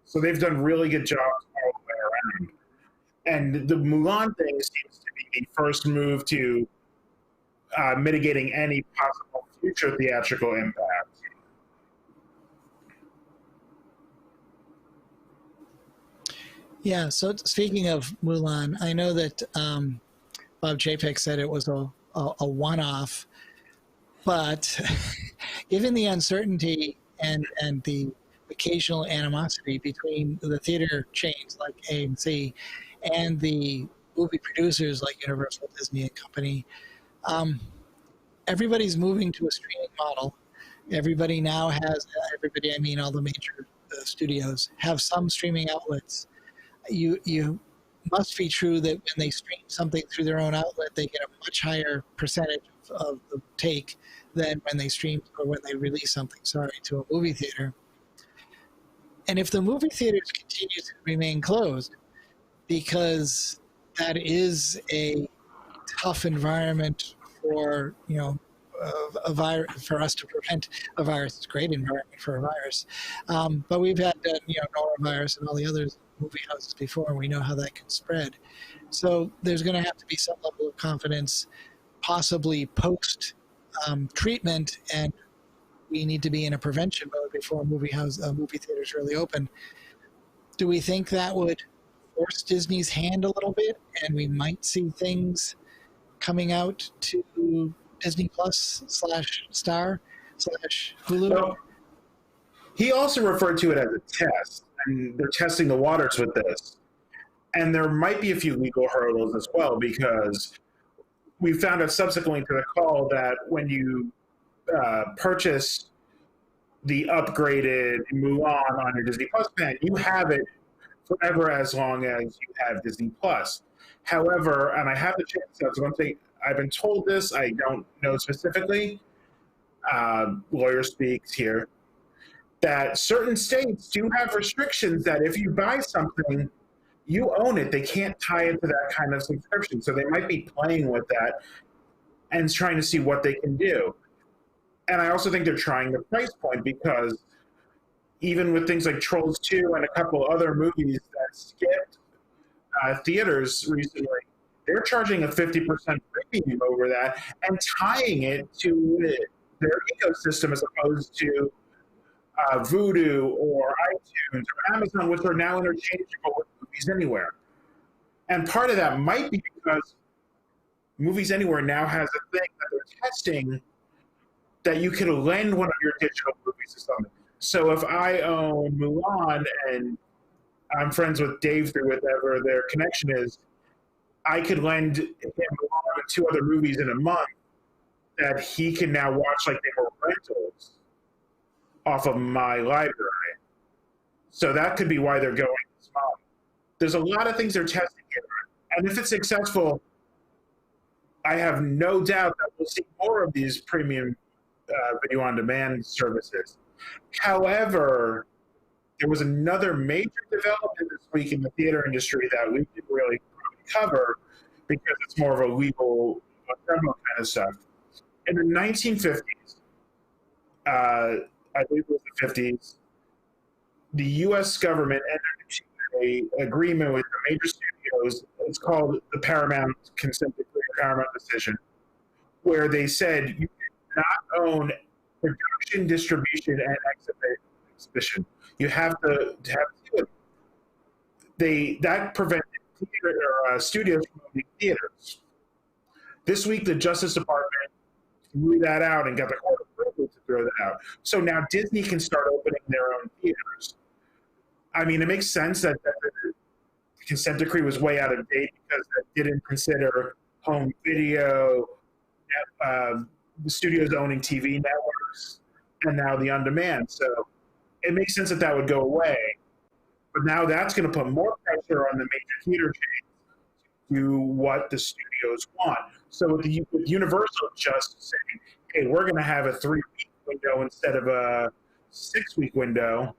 So they've done really good jobs all the way around. And the Mulan thing seems to be the first move to mitigating any possible future theatrical impact.
Yeah, so speaking of Mulan, I know that Bob Chapek said it was a one-off, but given the uncertainty and the occasional animosity between the theater chains like AMC and the movie producers like Universal, Disney, and Company, everybody's moving to a streaming model. Everybody now has, everybody, I mean all the major studios, have some streaming outlets. You must be true that when they stream something through their own outlet, they get a much higher percentage of the take than when they stream or when they release something, to a movie theater. And if the movie theaters continue to remain closed, because that is a tough environment for, a virus, for us to prevent a virus. It's a great environment for a virus. But we've had, norovirus and all the other movie houses before, and we know how that can spread. So there's going to have to be some level of confidence, possibly post treatment, and we need to be in a prevention mode before movie theaters really open. Do we think that would force Disney's hand a little bit, and we might see things coming out to Disney Plus / Star / Hulu?
Well, he also referred to it as a test, and they're testing the waters with this. And there might be a few legal hurdles as well, because we found out subsequently to the call that when you purchase the upgraded Mulan on your Disney Plus plan, you have it forever as long as you have Disney Plus. However, and I have to check this out, so one thing, I've been told this, I don't know specifically, lawyer speaks here, that certain states do have restrictions that if you buy something, you own it. They can't tie it to that kind of subscription. So they might be playing with that and trying to see what they can do. And I also think they're trying the price point, because even with things like Trolls 2 and a couple other movies that skipped theaters recently, they're charging a 50% premium over that and tying it to their ecosystem as opposed to Vudu or iTunes or Amazon, which are now interchangeable with Movies Anywhere. And part of that might be because Movies Anywhere now has a thing that they're testing that you could lend one of your digital movies to someone. So if I own Mulan and I'm friends with Dave through whatever their connection is, I could lend him Mulan and 2 other movies in a month that he can now watch like they were rentals off of my library. So that could be why they're going this model. There's a lot of things they're testing here. And if it's successful, I have no doubt that we'll see more of these premium video on demand services. However, there was another major development this week in the theater industry that we didn't really cover because it's more of a legal criminal kind of stuff. In the 1950s, I believe it was the 50s, the U.S. government entered into an agreement with the major studios. It's called the Paramount Consent Decree, Paramount Decision, where they said you cannot own production, distribution, and exhibition. You have to have it. That prevented studios from owning theaters. This week, the Justice Department threw that out and got the court approval to throw that out. So now Disney can start opening their own theaters. I mean, it makes sense that the consent decree was way out of date because it didn't consider home video, the studios owning TV networks, and now the on-demand. So it makes sense that that would go away. But now that's going to put more pressure on the major theater chains to do what the studios want. So with Universal just saying, hey, we're going to have a 3-week window instead of a 6-week window,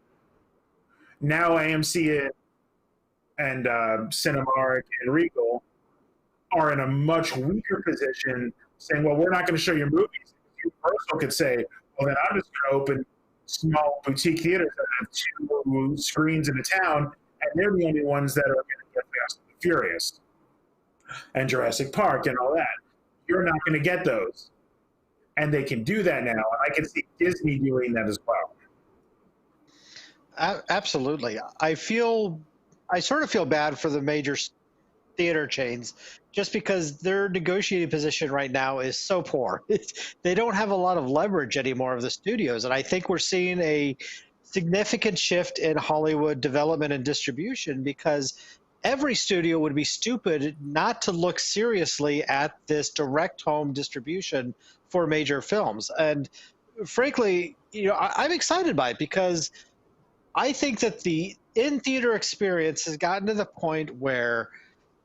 now AMC and Cinemark and Regal are in a much weaker position, saying, well, we're not going to show your movies. Universal could say, well, then I'm just going to open small boutique theaters that have 2 screens in a town, and they're the only ones that are going to get Fast and the Furious and Jurassic Park and all that. You're not going to get those. And they can do that now. And I can see Disney doing that as well.
Absolutely. I sort of feel bad for the major theater chains just because their negotiating position right now is so poor. They don't have a lot of leverage anymore of the studios. And I think we're seeing a significant shift in Hollywood development and distribution because every studio would be stupid not to look seriously at this direct home distribution for major films. And frankly, I'm excited by it because I think that the in theater experience has gotten to the point where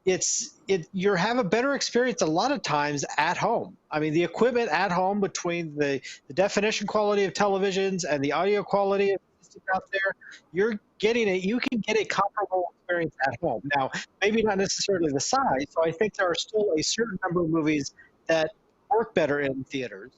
you have a better experience a lot of times at home. I mean, the equipment at home, between the definition quality of televisions and the audio quality of out there, you can get a comparable experience at home. Now, maybe not necessarily the size. So I think there are still a certain number of movies that work better in theaters.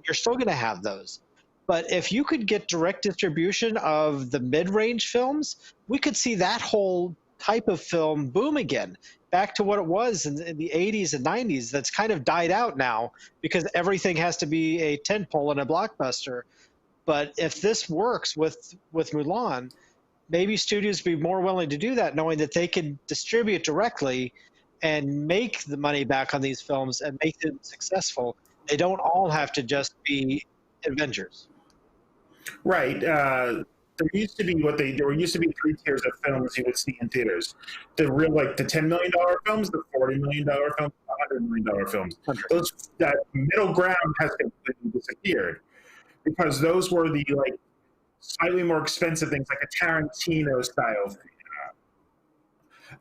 You're still going to have those. But if you could get direct distribution of the mid-range films, we could see that whole type of film boom again, back to what it was in the 80s and 90s. That's kind of died out now because everything has to be a tentpole and a blockbuster. But if this works with Mulan, maybe studios be more willing to do that, knowing that they can distribute directly and make the money back on these films and make them successful. They don't all have to just be Avengers.
Right. There used to be three tiers of films you would see in theaters. The $10 million films, the $40 million films, the $100 million films. That middle ground has completely disappeared because those were the slightly more expensive things, like a Tarantino style thing.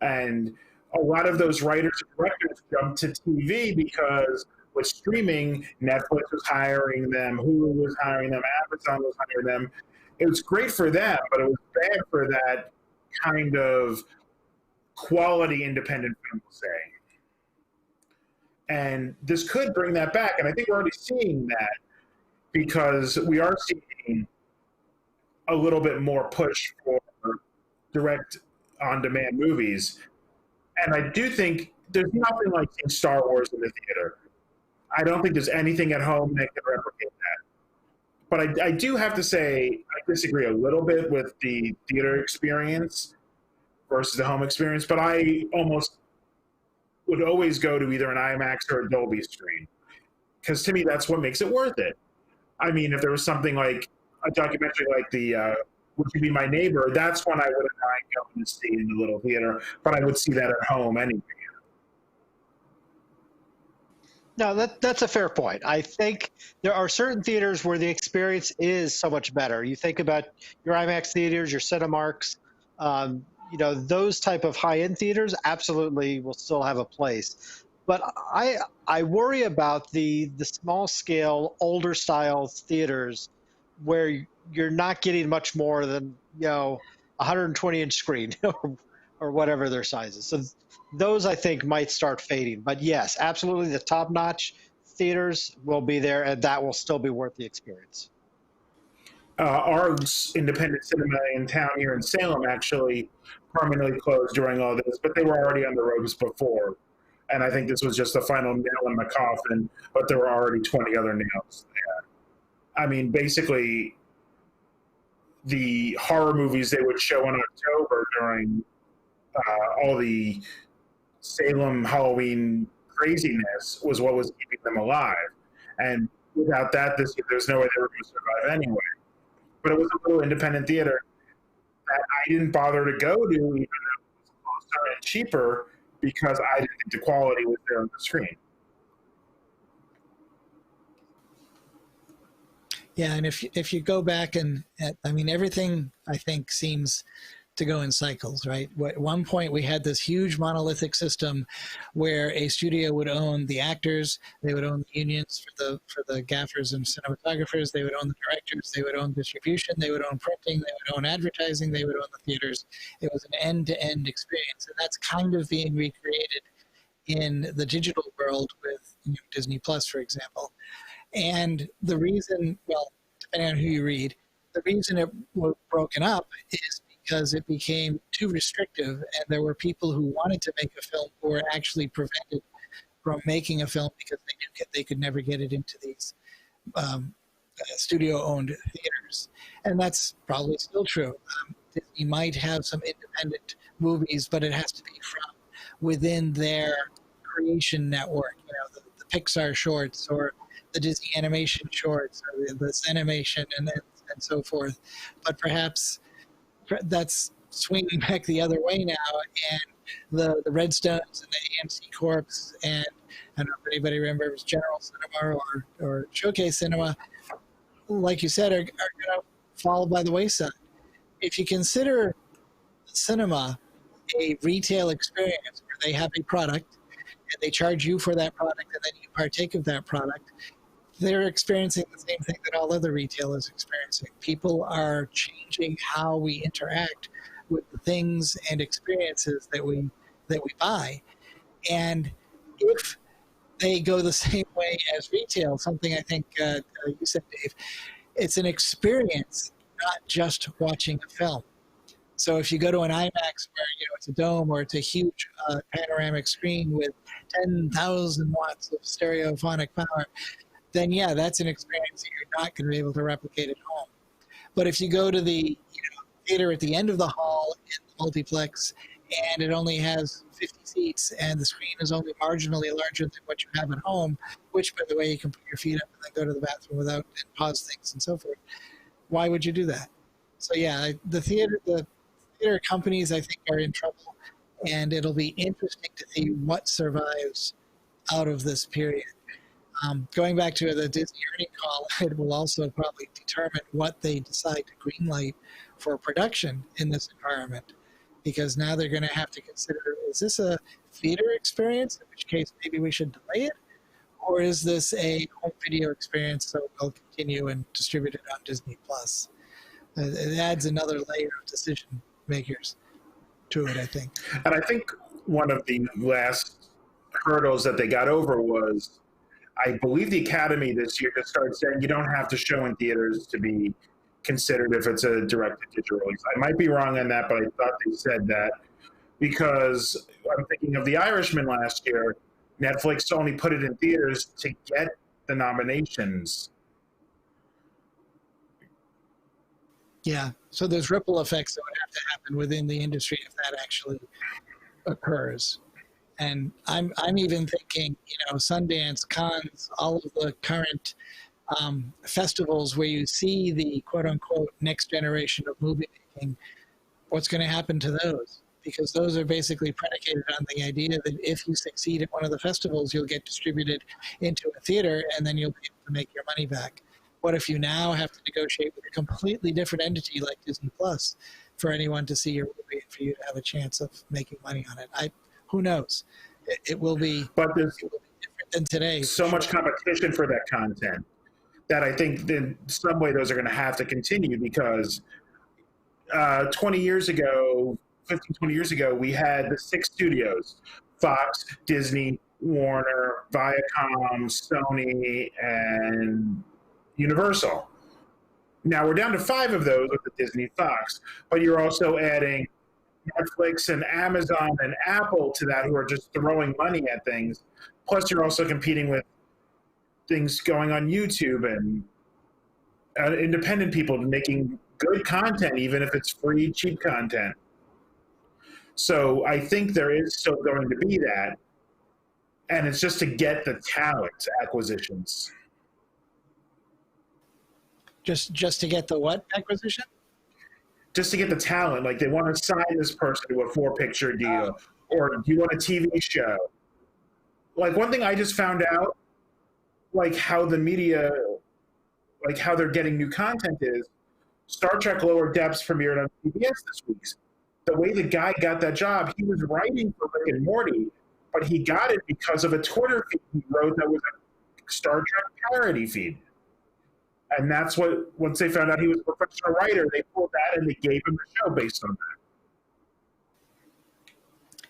And a lot of those writers and directors jumped to TV because with streaming, Netflix was hiring them, Hulu was hiring them, Amazon was hiring them. It was great for them, but it was bad for that kind of quality independent film, say. And this could bring that back, and I think we're already seeing that because we are seeing a little bit more push for direct on-demand movies. And I do think there's nothing like seeing Star Wars in the theater. I don't think there's anything at home that can replicate that. But I do have to say I disagree a little bit with the theater experience versus the home experience, but I almost would always go to either an IMAX or a Dolby screen because to me that's what makes it worth it. I mean, if there was something like a documentary like the Would You Be My Neighbor, that's one I wouldn't mind going to see in the little theater, but I would see that at home anyway.
No, that's a fair point. I think there are certain theaters where the experience is so much better. You think about your IMAX theaters, your Cinemarks, those type of high-end theaters absolutely will still have a place. But I worry about the small-scale, older-style theaters where you're not getting much more than 120-inch screen or whatever their size is. So those, I think, might start fading. But yes, absolutely, the top-notch theaters will be there, and that will still be worth the experience.
Our independent cinema in town here in Salem actually permanently closed during all this, but they were already on the ropes before. And I think this was just the final nail in the coffin, but there were already 20 other nails there. I mean, basically, the horror movies they would show in October during all the Salem Halloween craziness was what was keeping them alive. And without that, there's no way they were going to survive anyway. But it was a little independent theater that I didn't bother to go to, even though it was closer and cheaper, because I didn't think the quality was there on the screen.
Yeah, and if you go back everything I think seems to go in cycles, right? At one point, we had this huge monolithic system where a studio would own the actors, they would own the unions for the gaffers and cinematographers, they would own the directors, they would own distribution, they would own printing, they would own advertising, they would own the theaters. It was an end-to-end experience, and that's kind of being recreated in the digital world with Disney Plus, for example. And the reason, depending on who you read, the reason it was broken up is because it became too restrictive, and there were people who wanted to make a film who were actually prevented from making a film because they could never get it into these studio-owned theaters. And that's probably still true. Disney might have some independent movies, but it has to be from within their creation network, the Pixar shorts or the Disney animation shorts or the animation and so forth. But perhaps that's swinging back the other way now, and the Redstones and the AMC Corps, and I don't know if anybody remembers General Cinema or Showcase Cinema, like you said, are going to fall by the wayside. If you consider cinema a retail experience where they have a product and they charge you for that product and then you partake of that product, they're experiencing the same thing that all other retailers are experiencing. People are changing how we interact with the things and experiences that we buy. And if they go the same way as retail, something I think you said, Dave, it's an experience, not just watching a film. So if you go to an IMAX where it's a dome or it's a huge panoramic screen with 10,000 watts of stereophonic power, then yeah, that's an experience that you're not going to be able to replicate at home. But if you go to the theater at the end of the hall in the multiplex and it only has 50 seats and the screen is only marginally larger than what you have at home, which, by the way, you can put your feet up and then go to the bathroom without and pause things and so forth, why would you do that? So yeah, the theater companies, I think, are in trouble, and it'll be interesting to see what survives out of this period. Going back to the Disney earnings call, it will also probably determine what they decide to greenlight for production in this environment, because now they're going to have to consider, is this a theater experience, in which case maybe we should delay it, or is this a home video experience so we'll continue and distribute it on Disney+. It adds another layer of decision makers to it, I think.
And I think one of the last hurdles that they got over was, I believe the Academy this year just started saying you don't have to show in theaters to be considered if it's a direct-to-digital release. I might be wrong on that, but I thought they said that because I'm thinking of The Irishman last year. Netflix only put it in theaters to get the nominations.
Yeah, so there's ripple effects that would have to happen within the industry if that actually occurs. And I'm even thinking, Sundance, Cannes, all of the current festivals where you see the quote-unquote next generation of movie making, what's going to happen to those? Because those are basically predicated on the idea that if you succeed at one of the festivals, you'll get distributed into a theater and then you'll be able to make your money back. What if you now have to negotiate with a completely different entity like Disney Plus for anyone to see your movie and for you to have a chance of making money on it? Who knows? It will be different than today.
So much competition for that content that I think in some way those are going to have to continue, because 20 years ago, 15, 20 years ago, we had the 6 studios: Fox, Disney, Warner, Viacom, Sony, and Universal. Now we're down to 5 of those with the Disney Fox, but you're also adding Netflix and Amazon and Apple to that, who are just throwing money at things. Plus, you're also competing with things going on YouTube and independent people making good content, even if it's free, cheap content. So I think there is still going to be that, and it's just to get the talent acquisitions.
Just to get the what acquisition?
Just to get the talent. Like, they want to sign this person to a 4-picture deal, or do you want a TV show? Like, one thing I just found out, like how the media, like how they're getting new content is, Star Trek Lower Depths premiered on PBS this week. The way the guy got that job, he was writing for Rick and Morty, but he got it because of a Twitter feed he wrote that was a Star Trek parody feed. And that's what, once they found out he was a professional writer, they pulled that and they gave him the show based on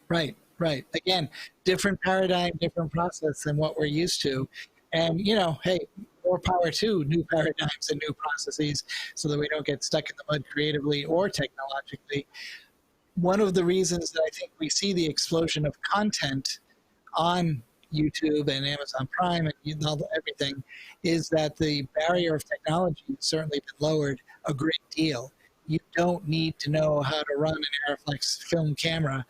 that.
Right. Again, different paradigm, different process than what we're used to. And, hey, more power to new paradigms and new processes so that we don't get stuck in the mud creatively or technologically. One of the reasons that I think we see the explosion of content on YouTube and Amazon Prime and everything is that the barrier of technology has certainly been lowered a great deal. You don't need to know how to run an Airflex film camera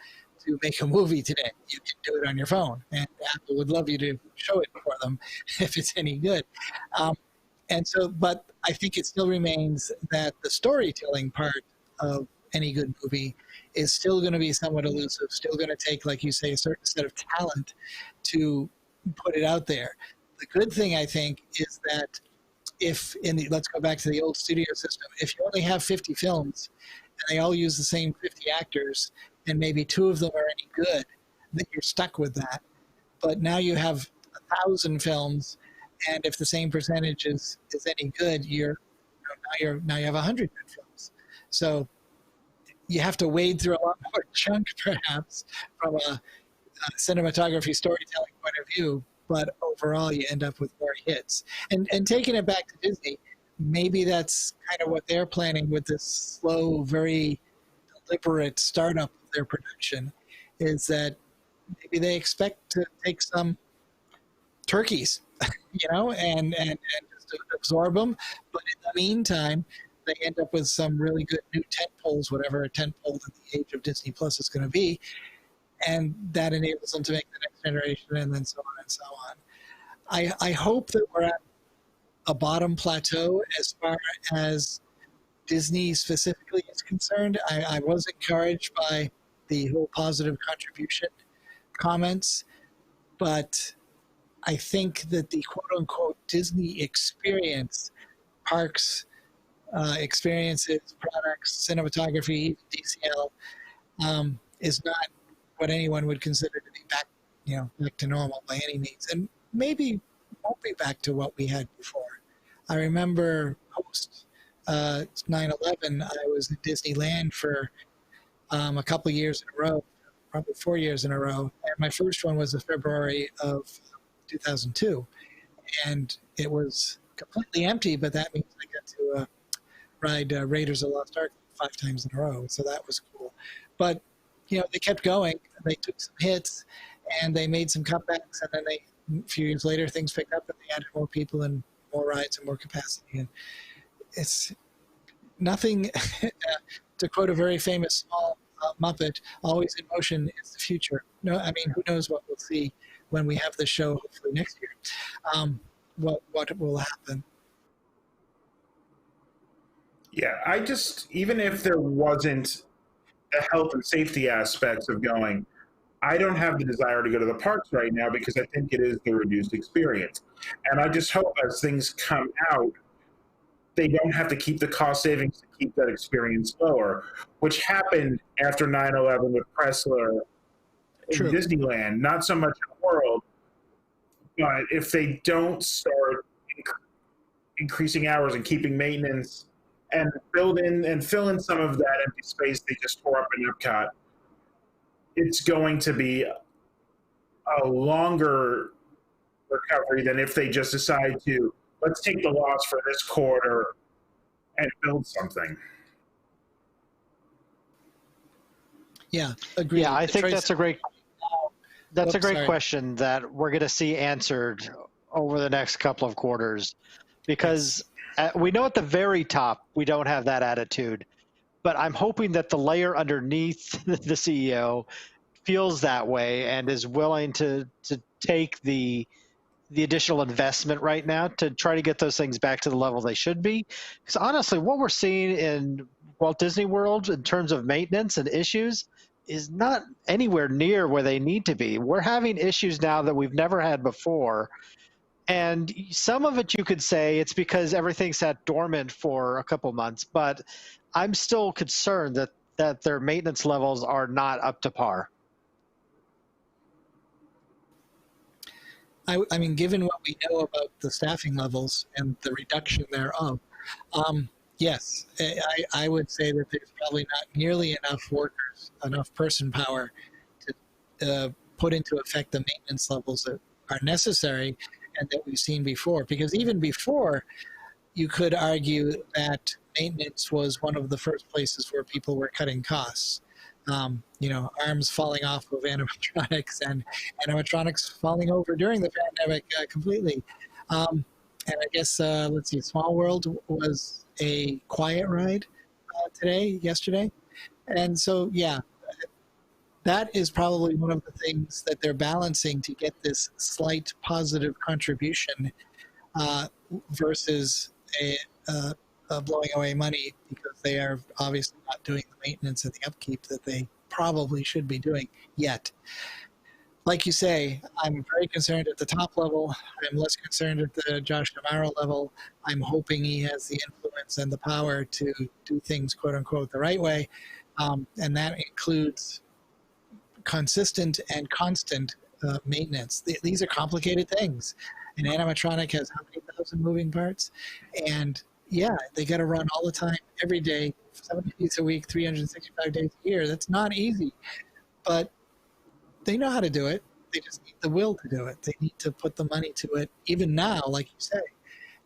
to make a movie today. You can do it on your phone, and Apple would love you to show it for them if it's any good. But I think it still remains that the storytelling part of any good movie is still going to be somewhat elusive, still going to take, like you say, a certain set of talent to put it out there. The good thing, I think, is that if let's go back to the old studio system, if you only have 50 films and they all use the same 50 actors and maybe 2 of them are any good, then you're stuck with that. But now you have 1,000 films, and if the same percentage is any good, now you have 100 good films. So you have to wade through a lot more chunk, perhaps, from a cinematography storytelling point of view. But overall, you end up with more hits. And taking it back to Disney, maybe that's kind of what they're planning with this slow, very deliberate startup of their production, is that maybe they expect to take some turkeys, and just absorb them. But in the meantime, they end up with some really good new tentpoles, whatever a tentpole in the age of Disney Plus is going to be. And that enables them to make the next generation, and then so on and so on. I hope that we're at a bottom plateau as far as Disney specifically is concerned. I was encouraged by the whole positive contribution comments, but I think that the quote-unquote Disney experience, parks, experiences, products, cinematography, DCL, is not what anyone would consider to be back to normal by any means, and maybe won't be back to what we had before. I remember post 9/11, I was in Disneyland for a couple of years in a row, probably 4 years in a row, and my first one was in February of 2002, and it was completely empty, but that means I got to ride Raiders of the Lost Ark 5 times in a row, so that was cool. But they kept going. They took some hits, and they made some cutbacks, and then a few years later, things picked up, and they added more people and more rides and more capacity. And it's nothing, to quote a very famous small Muppet, always in motion is the future. No, I mean, who knows what we'll see when we have the show, hopefully next year, what will happen.
Yeah, even if there wasn't the health and safety aspects of going, I don't have the desire to go to the parks right now because I think it is the reduced experience. And I just hope as things come out, they don't have to keep the cost savings to keep that experience lower, which happened after 9/11 with Pressler in
True.
Disneyland, not so much in the world. But if they don't start increasing hours and keeping maintenance and fill in some of that empty space they just tore up in Epcot, it's going to be a longer recovery than if they just decide to, let's take the loss for this quarter and build something.
Yeah, agreed.
Yeah, I think that's a great question that we're going to see answered over the next couple of quarters, because we know at the very top we don't have that attitude, but I'm hoping that the layer underneath the CEO feels that way and is willing to take the additional investment right now to try to get those things back to the level they should be. Because honestly, what we're seeing in Walt Disney World in terms of maintenance and issues is not anywhere near where they need to be. We're having issues now that we've never had before. And some of it you could say it's because everything sat dormant for a couple months, but I'm still concerned that their maintenance levels are not up to par.
I mean, given what we know about the staffing levels and the reduction thereof, yes, I would say that there's probably not nearly enough workers, enough person power to put into effect the maintenance levels that are necessary and that we've seen before. Because even before, you could argue that maintenance was one of the first places where people were cutting costs. Arms falling off of animatronics and animatronics falling over during the pandemic completely. And I guess, let's see, Small World was a quiet ride yesterday. And so, yeah, that is probably one of the things that they're balancing to get this slight positive contribution versus a blowing away money because they are obviously not doing the maintenance and the upkeep that they probably should be doing yet. Like you say, I'm very concerned at the top level. I'm less concerned at the Josh D'Amaro level. I'm hoping he has the influence and the power to do things, quote unquote, the right way. And that includes consistent and constant maintenance. These are complicated things. An animatronic has how many thousand moving parts? And yeah, they got to run all the time, every day, 7 days a week, 365 days a year. That's not easy. But they know how to do it. They just need the will to do it. They need to put the money to it, even now, like you say.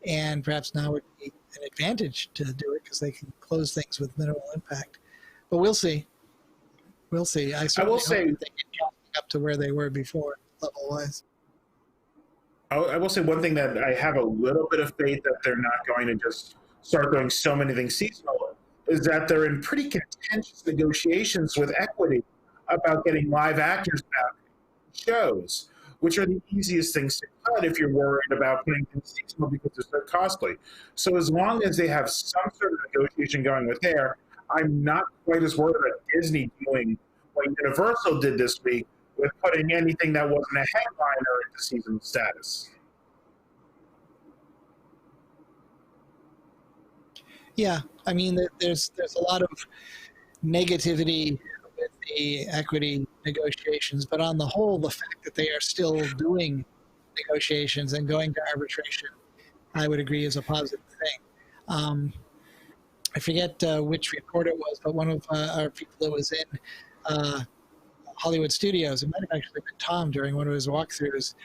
And perhaps now would be an advantage to do it because they can close things with minimal impact. But we'll see. We'll see. I will say they get up to where they were before, level-wise.
I will say one thing that I have a little bit of faith that they're not going to just start doing so many things seasonal is that they're in pretty contentious negotiations with equity about getting live actors back shows, which are the easiest things to cut if you're worried about putting things seasonal because they're so costly. So as long as they have some sort of negotiation going with there, I'm not quite as worried about Disney doing what Universal did this week with putting anything that wasn't a headliner into seasonal status.
Yeah, I mean, there's a lot of negativity with the equity negotiations, but on the whole, the fact that they are still doing negotiations and going to arbitration, I would agree is a positive thing. I forget which report it was, but one of our people that was in Hollywood Studios, it might have actually been Tom during one of his walkthroughs,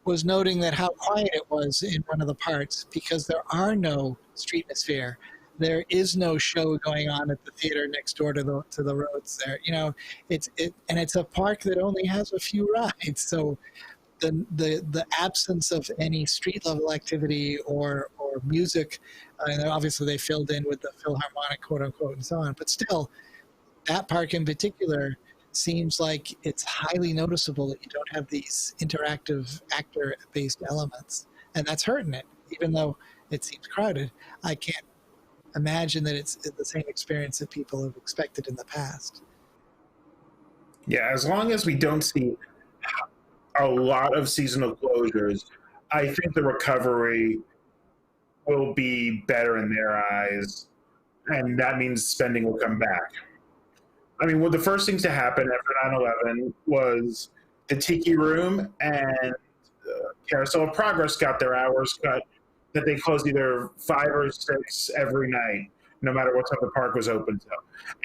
was noting that how quiet it was in one of the parts because there are no streetmosphere. There is no show going on at the theater next door to the roads there. You know, it's a park that only has a few rides. So the absence of any street level activity or music, and obviously they filled in with the Philharmonic, quote unquote, and so on. But still, that park in particular seems like it's highly noticeable that you don't have these interactive actor-based elements, and that's hurting it. Even though it seems crowded, I can't imagine that it's the same experience that people have expected in the past.
Yeah, as long as we don't see a lot of seasonal closures, I think the recovery will be better in their eyes, and that means spending will come back. I mean, one of the first things to happen after 9/11 was the Tiki Room and Carousel of Progress got their hours cut, that they closed either 5 or 6 every night, no matter what time the park was open to.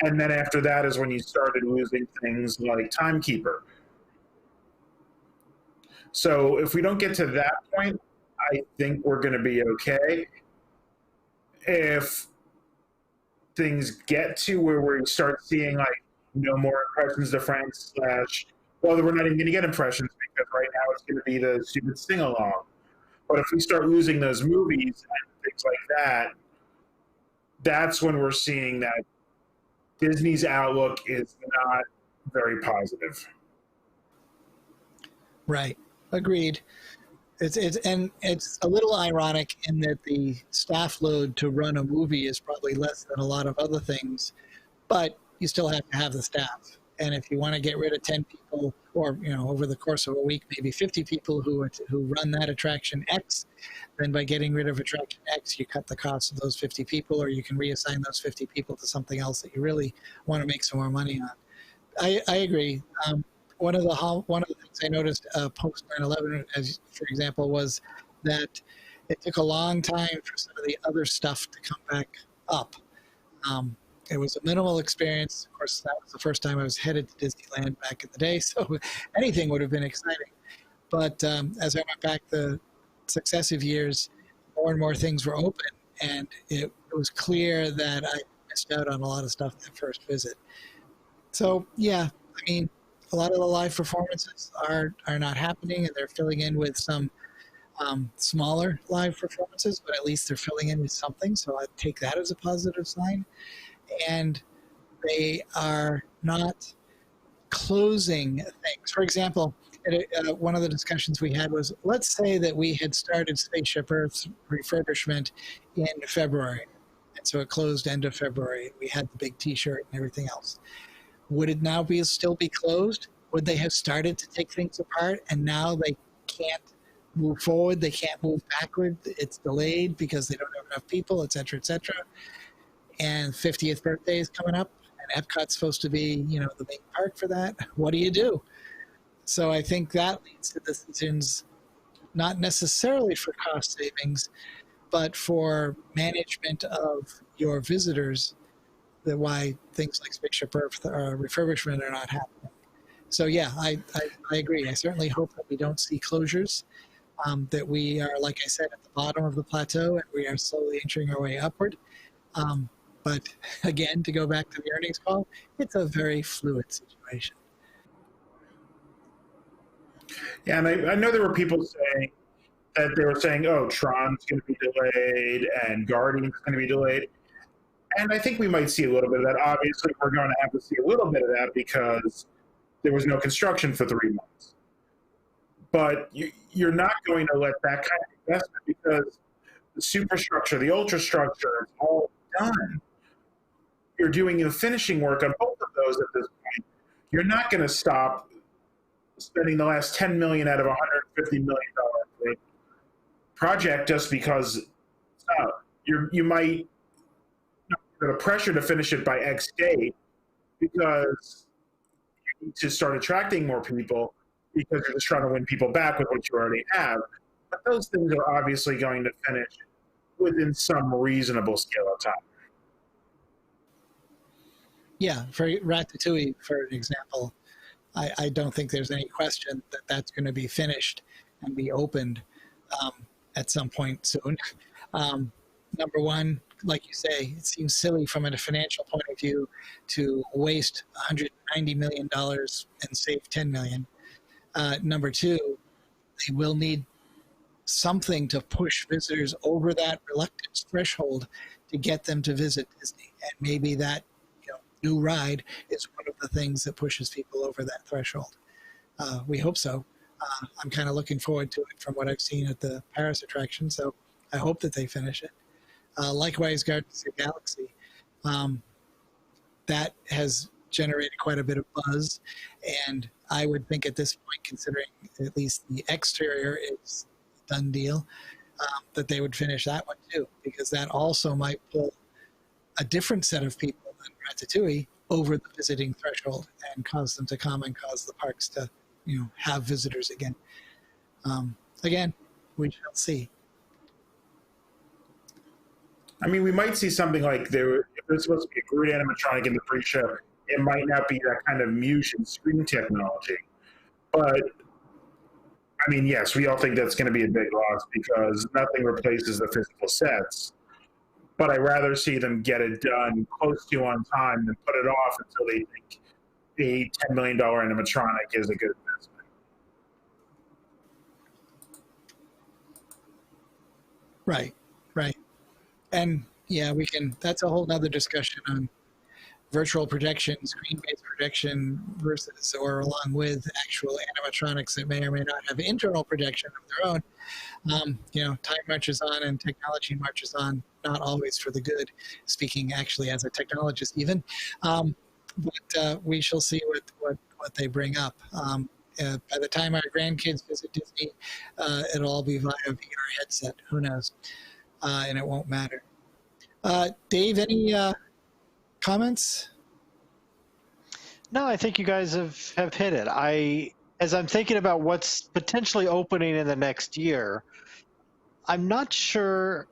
And then after that is when you started losing things like Timekeeper. So if we don't get to that point, I think we're going to be okay. If things get to where we start seeing like no more impressions to Friends / well, we're not even going to get impressions because right now it's going to be the stupid sing-along. But if we start losing those movies and things like that, that's when we're seeing that Disney's outlook is not very positive.
Right. Agreed. It's a little ironic in that the staff load to run a movie is probably less than a lot of other things, but you still have to have the staff. And if you want to get rid of 10 people, or over the course of a week, maybe 50 people who run that attraction X, then by getting rid of attraction X, you cut the cost of those 50 people, or you can reassign those 50 people to something else that you really want to make some more money on. I agree. One of the things I noticed post 9/11, as for example, was that it took a long time for some of the other stuff to come back up. It was a minimal experience. Of course, that was the first time I was headed to Disneyland back in the day, so anything would have been exciting. But as I went back the successive years, more and more things were open, and it was clear that I missed out on a lot of stuff that first visit. So, yeah, I mean, a lot of the live performances are not happening, and they're filling in with some smaller live performances, but at least they're filling in with something, so I take that as a positive sign. And they are not closing things. For example, one of the discussions we had was, let's say that we had started Spaceship Earth's refurbishment in February. And so it closed end of February. We had the big T-shirt and everything else. Would it now still be closed? Would they have started to take things apart and now they can't move forward? They can't move backward. It's delayed because they don't have enough people, et cetera, et cetera. And 50th birthday is coming up, and Epcot's supposed to be, the main park for that. What do you do? So I think that leads to decisions, not necessarily for cost savings, but for management of your visitors, that why things like spaceship Earth refurbishment are not happening. So yeah, I agree. I certainly hope that we don't see closures, that we are, like I said, at the bottom of the plateau and we are slowly inching our way upward. But again, to go back to the earnings call, it's a very fluid situation.
Yeah, and I know there were people saying that they were saying, oh, Tron's going to be delayed and Guardian's going to be delayed. And I think we might see a little bit of that. Obviously, we're going to have to see a little bit of that because there was no construction for 3 months. But you're not going to let that kind of investment, because the superstructure, the ultrastructure is all done. You're doing the finishing work on both of those at this point. You're not going to stop spending the last $10 million out of $150 million project just because you might have a pressure to finish it by X date because you need to start attracting more people because you're just trying to win people back with what you already have. But those things are obviously going to finish within some reasonable scale of time.
Yeah, for Ratatouille, for example, I don't think there's any question that that's going to be finished and be opened at some point soon. Number one, like you say, it seems silly from a financial point of view to waste $190 million and save $10 million. Number two, they will need something to push visitors over that reluctance threshold to get them to visit Disney. And maybe that new ride is one of the things that pushes people over that threshold. We hope so. I'm kind of looking forward to it from what I've seen at the Paris attraction, so I hope that they finish it. Likewise, Guardians of the Galaxy, that has generated quite a bit of buzz, and I would think at this point, considering at least the exterior is a done deal, that they would finish that one too, because that also might pull a different set of people than Ratatouille over the visiting threshold and cause them to come and cause the parks to, have visitors again. Again, we shall see.
I mean, we might see something like if there's supposed to be a Groot animatronic in the pre-show, it might not be that kind of Musion screen technology. But, I mean, yes, we all think that's going to be a big loss because nothing replaces the physical sets. But I'd rather see them get it done close to on time than put it off until they think a $10 million animatronic is a good investment.
Right. And yeah, that's a whole nother discussion on virtual projection, screen-based projection versus or along with actual animatronics that may or may not have internal projection of their own. Time marches on and technology marches on, not always for the good, speaking actually as a technologist even. But we shall see what they bring up. By the time our grandkids visit Disney, it'll all be via VR headset. Who knows? And it won't matter. Dave, any comments?
No, I think you guys have hit it. As I'm thinking about what's potentially opening in the next year, I'm not sure.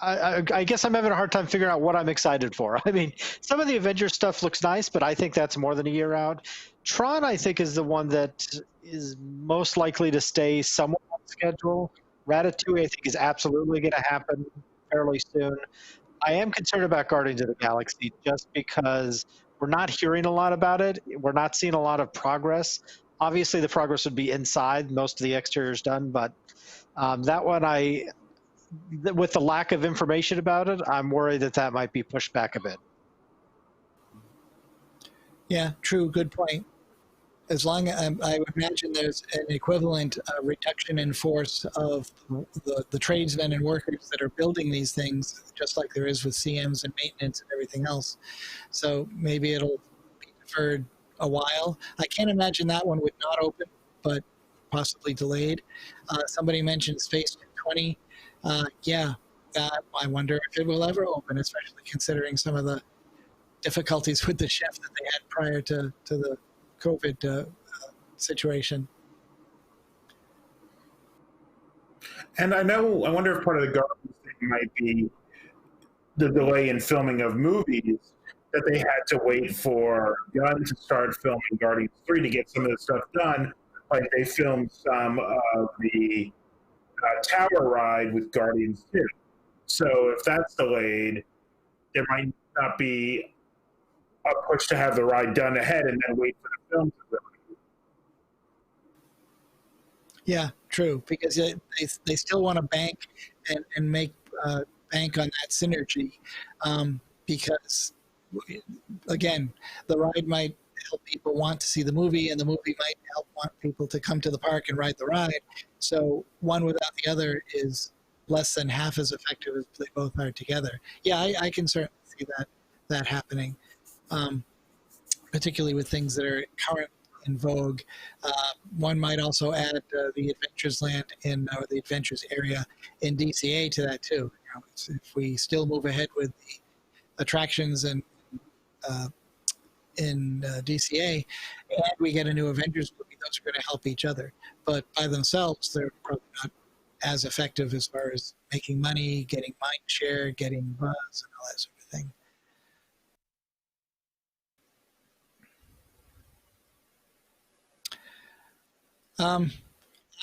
I guess I'm having a hard time figuring out what I'm excited for. I mean, some of the Avengers stuff looks nice, but I think that's more than a year out. Tron, I think, is the one that is most likely to stay somewhat on schedule. Ratatouille, I think, is absolutely going to happen fairly soon. I am concerned about Guardians of the Galaxy just because we're not hearing a lot about it. We're not seeing a lot of progress. Obviously, the progress would be inside. Most of the exterior is done, but that one, with the lack of information about it, I'm worried that might be pushed back a bit.
Yeah, true. Good point. as long as I would imagine there's an equivalent reduction in force of the tradesmen and workers that are building these things, just like there is with CMs and maintenance and everything else. So maybe it'll be deferred a while. I can't imagine that one would not open, but possibly delayed. Somebody mentioned Space 20. Yeah, I wonder if it will ever open, especially considering some of the difficulties with the chef that they had prior to the COVID situation.
And I wonder if part of the Guardians thing might be the delay in filming of movies, that they had to wait for Gunn to start filming Guardians 3 to get some of this stuff done. Like they filmed some of the tower ride with Guardians 2. So if that's delayed, there might not be a push to have the ride done ahead and then wait for the film to release.
Yeah, true, because they still want to bank and make bank on that synergy, because again, the ride might help people want to see the movie, and the movie might help want people to come to the park and ride the ride. So one without the other is less than half as effective as they both are together. Yeah, I can certainly see that happening, particularly with things that are current in vogue. One might also add the Adventures Land or the Adventures area in DCA to that too. If we still move ahead with the attractions and in DCA, and we get a new Avengers movie, those are going to help each other. But by themselves, they're probably not as effective as far as making money, getting mind share, getting buzz, and all that sort of thing.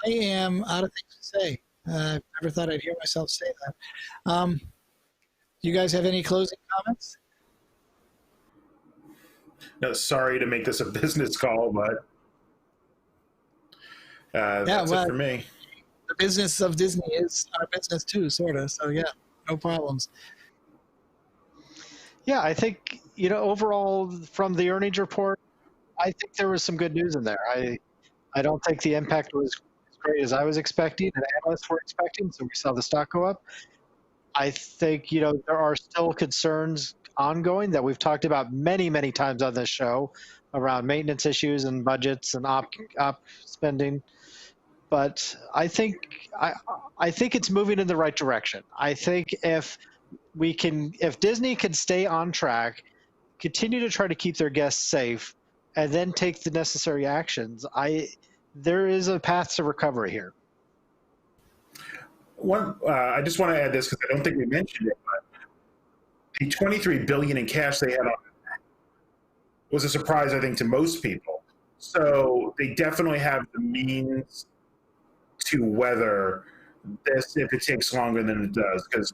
I am out of things to say. I never thought I'd hear myself say that. You guys have any closing comments?
No, sorry to make this a business call, but that's it for me.
The business of Disney is our business too, sort of. So yeah, no problems.
Yeah, I think, overall from the earnings report, I think there was some good news in there. I don't think the impact was as great as I was expecting and analysts were expecting, so we saw the stock go up. I think, there are still concerns ongoing that we've talked about many, many times on this show around maintenance issues and budgets and op spending. But I think it's moving in the right direction. I think if Disney can stay on track, continue to try to keep their guests safe, and then take the necessary actions, there is a path to recovery here.
I just want to add this because I don't think we mentioned it, but the $23 billion in cash they had on was a surprise, I think, to most people. So they definitely have the means to weather this if it takes longer than it does.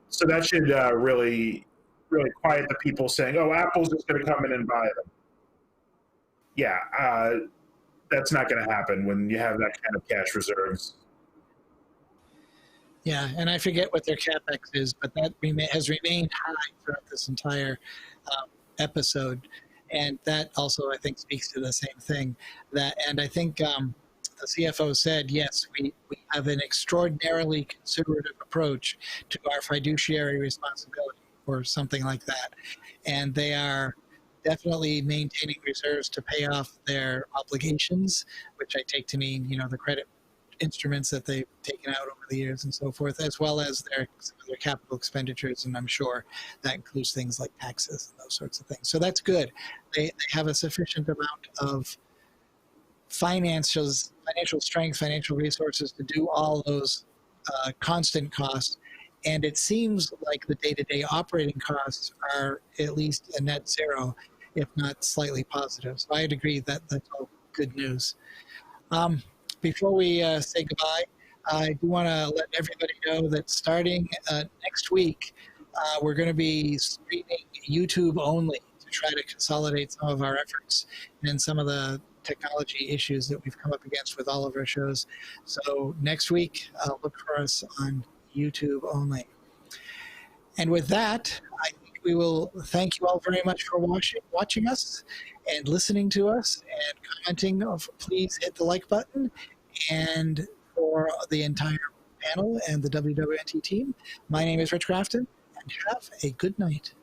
So that should really, really quiet the people saying, "Oh, Apple's just going to come in and buy them." Yeah, that's not going to happen when you have that kind of cash reserves.
Yeah, and I forget what their capex is, but that has remained high throughout this entire episode, and that also I think speaks to the same thing. And I think the CFO said, yes, we have an extraordinarily conservative approach to our fiduciary responsibility, or something like that, and they are definitely maintaining reserves to pay off their obligations, which I take to mean, the credit instruments that they've taken out over the years and so forth, as well as some of their capital expenditures, and I'm sure that includes things like taxes and those sorts of things. So that's good. They have a sufficient amount of financial strength, financial resources to do all those constant costs. And it seems like the day-to-day operating costs are at least a net zero, if not slightly positive. So I'd agree that that's all good news. Before we say goodbye, I do want to let everybody know that starting next week, we're going to be streaming YouTube only to try to consolidate some of our efforts and some of the technology issues that we've come up against with all of our shows. So next week, look for us on YouTube only. And with that, I think we will thank you all very much for watching us and listening to us and commenting. Please hit the like button. And for the entire panel and the WWNT team, my name is Rich Crafton, and have a good night.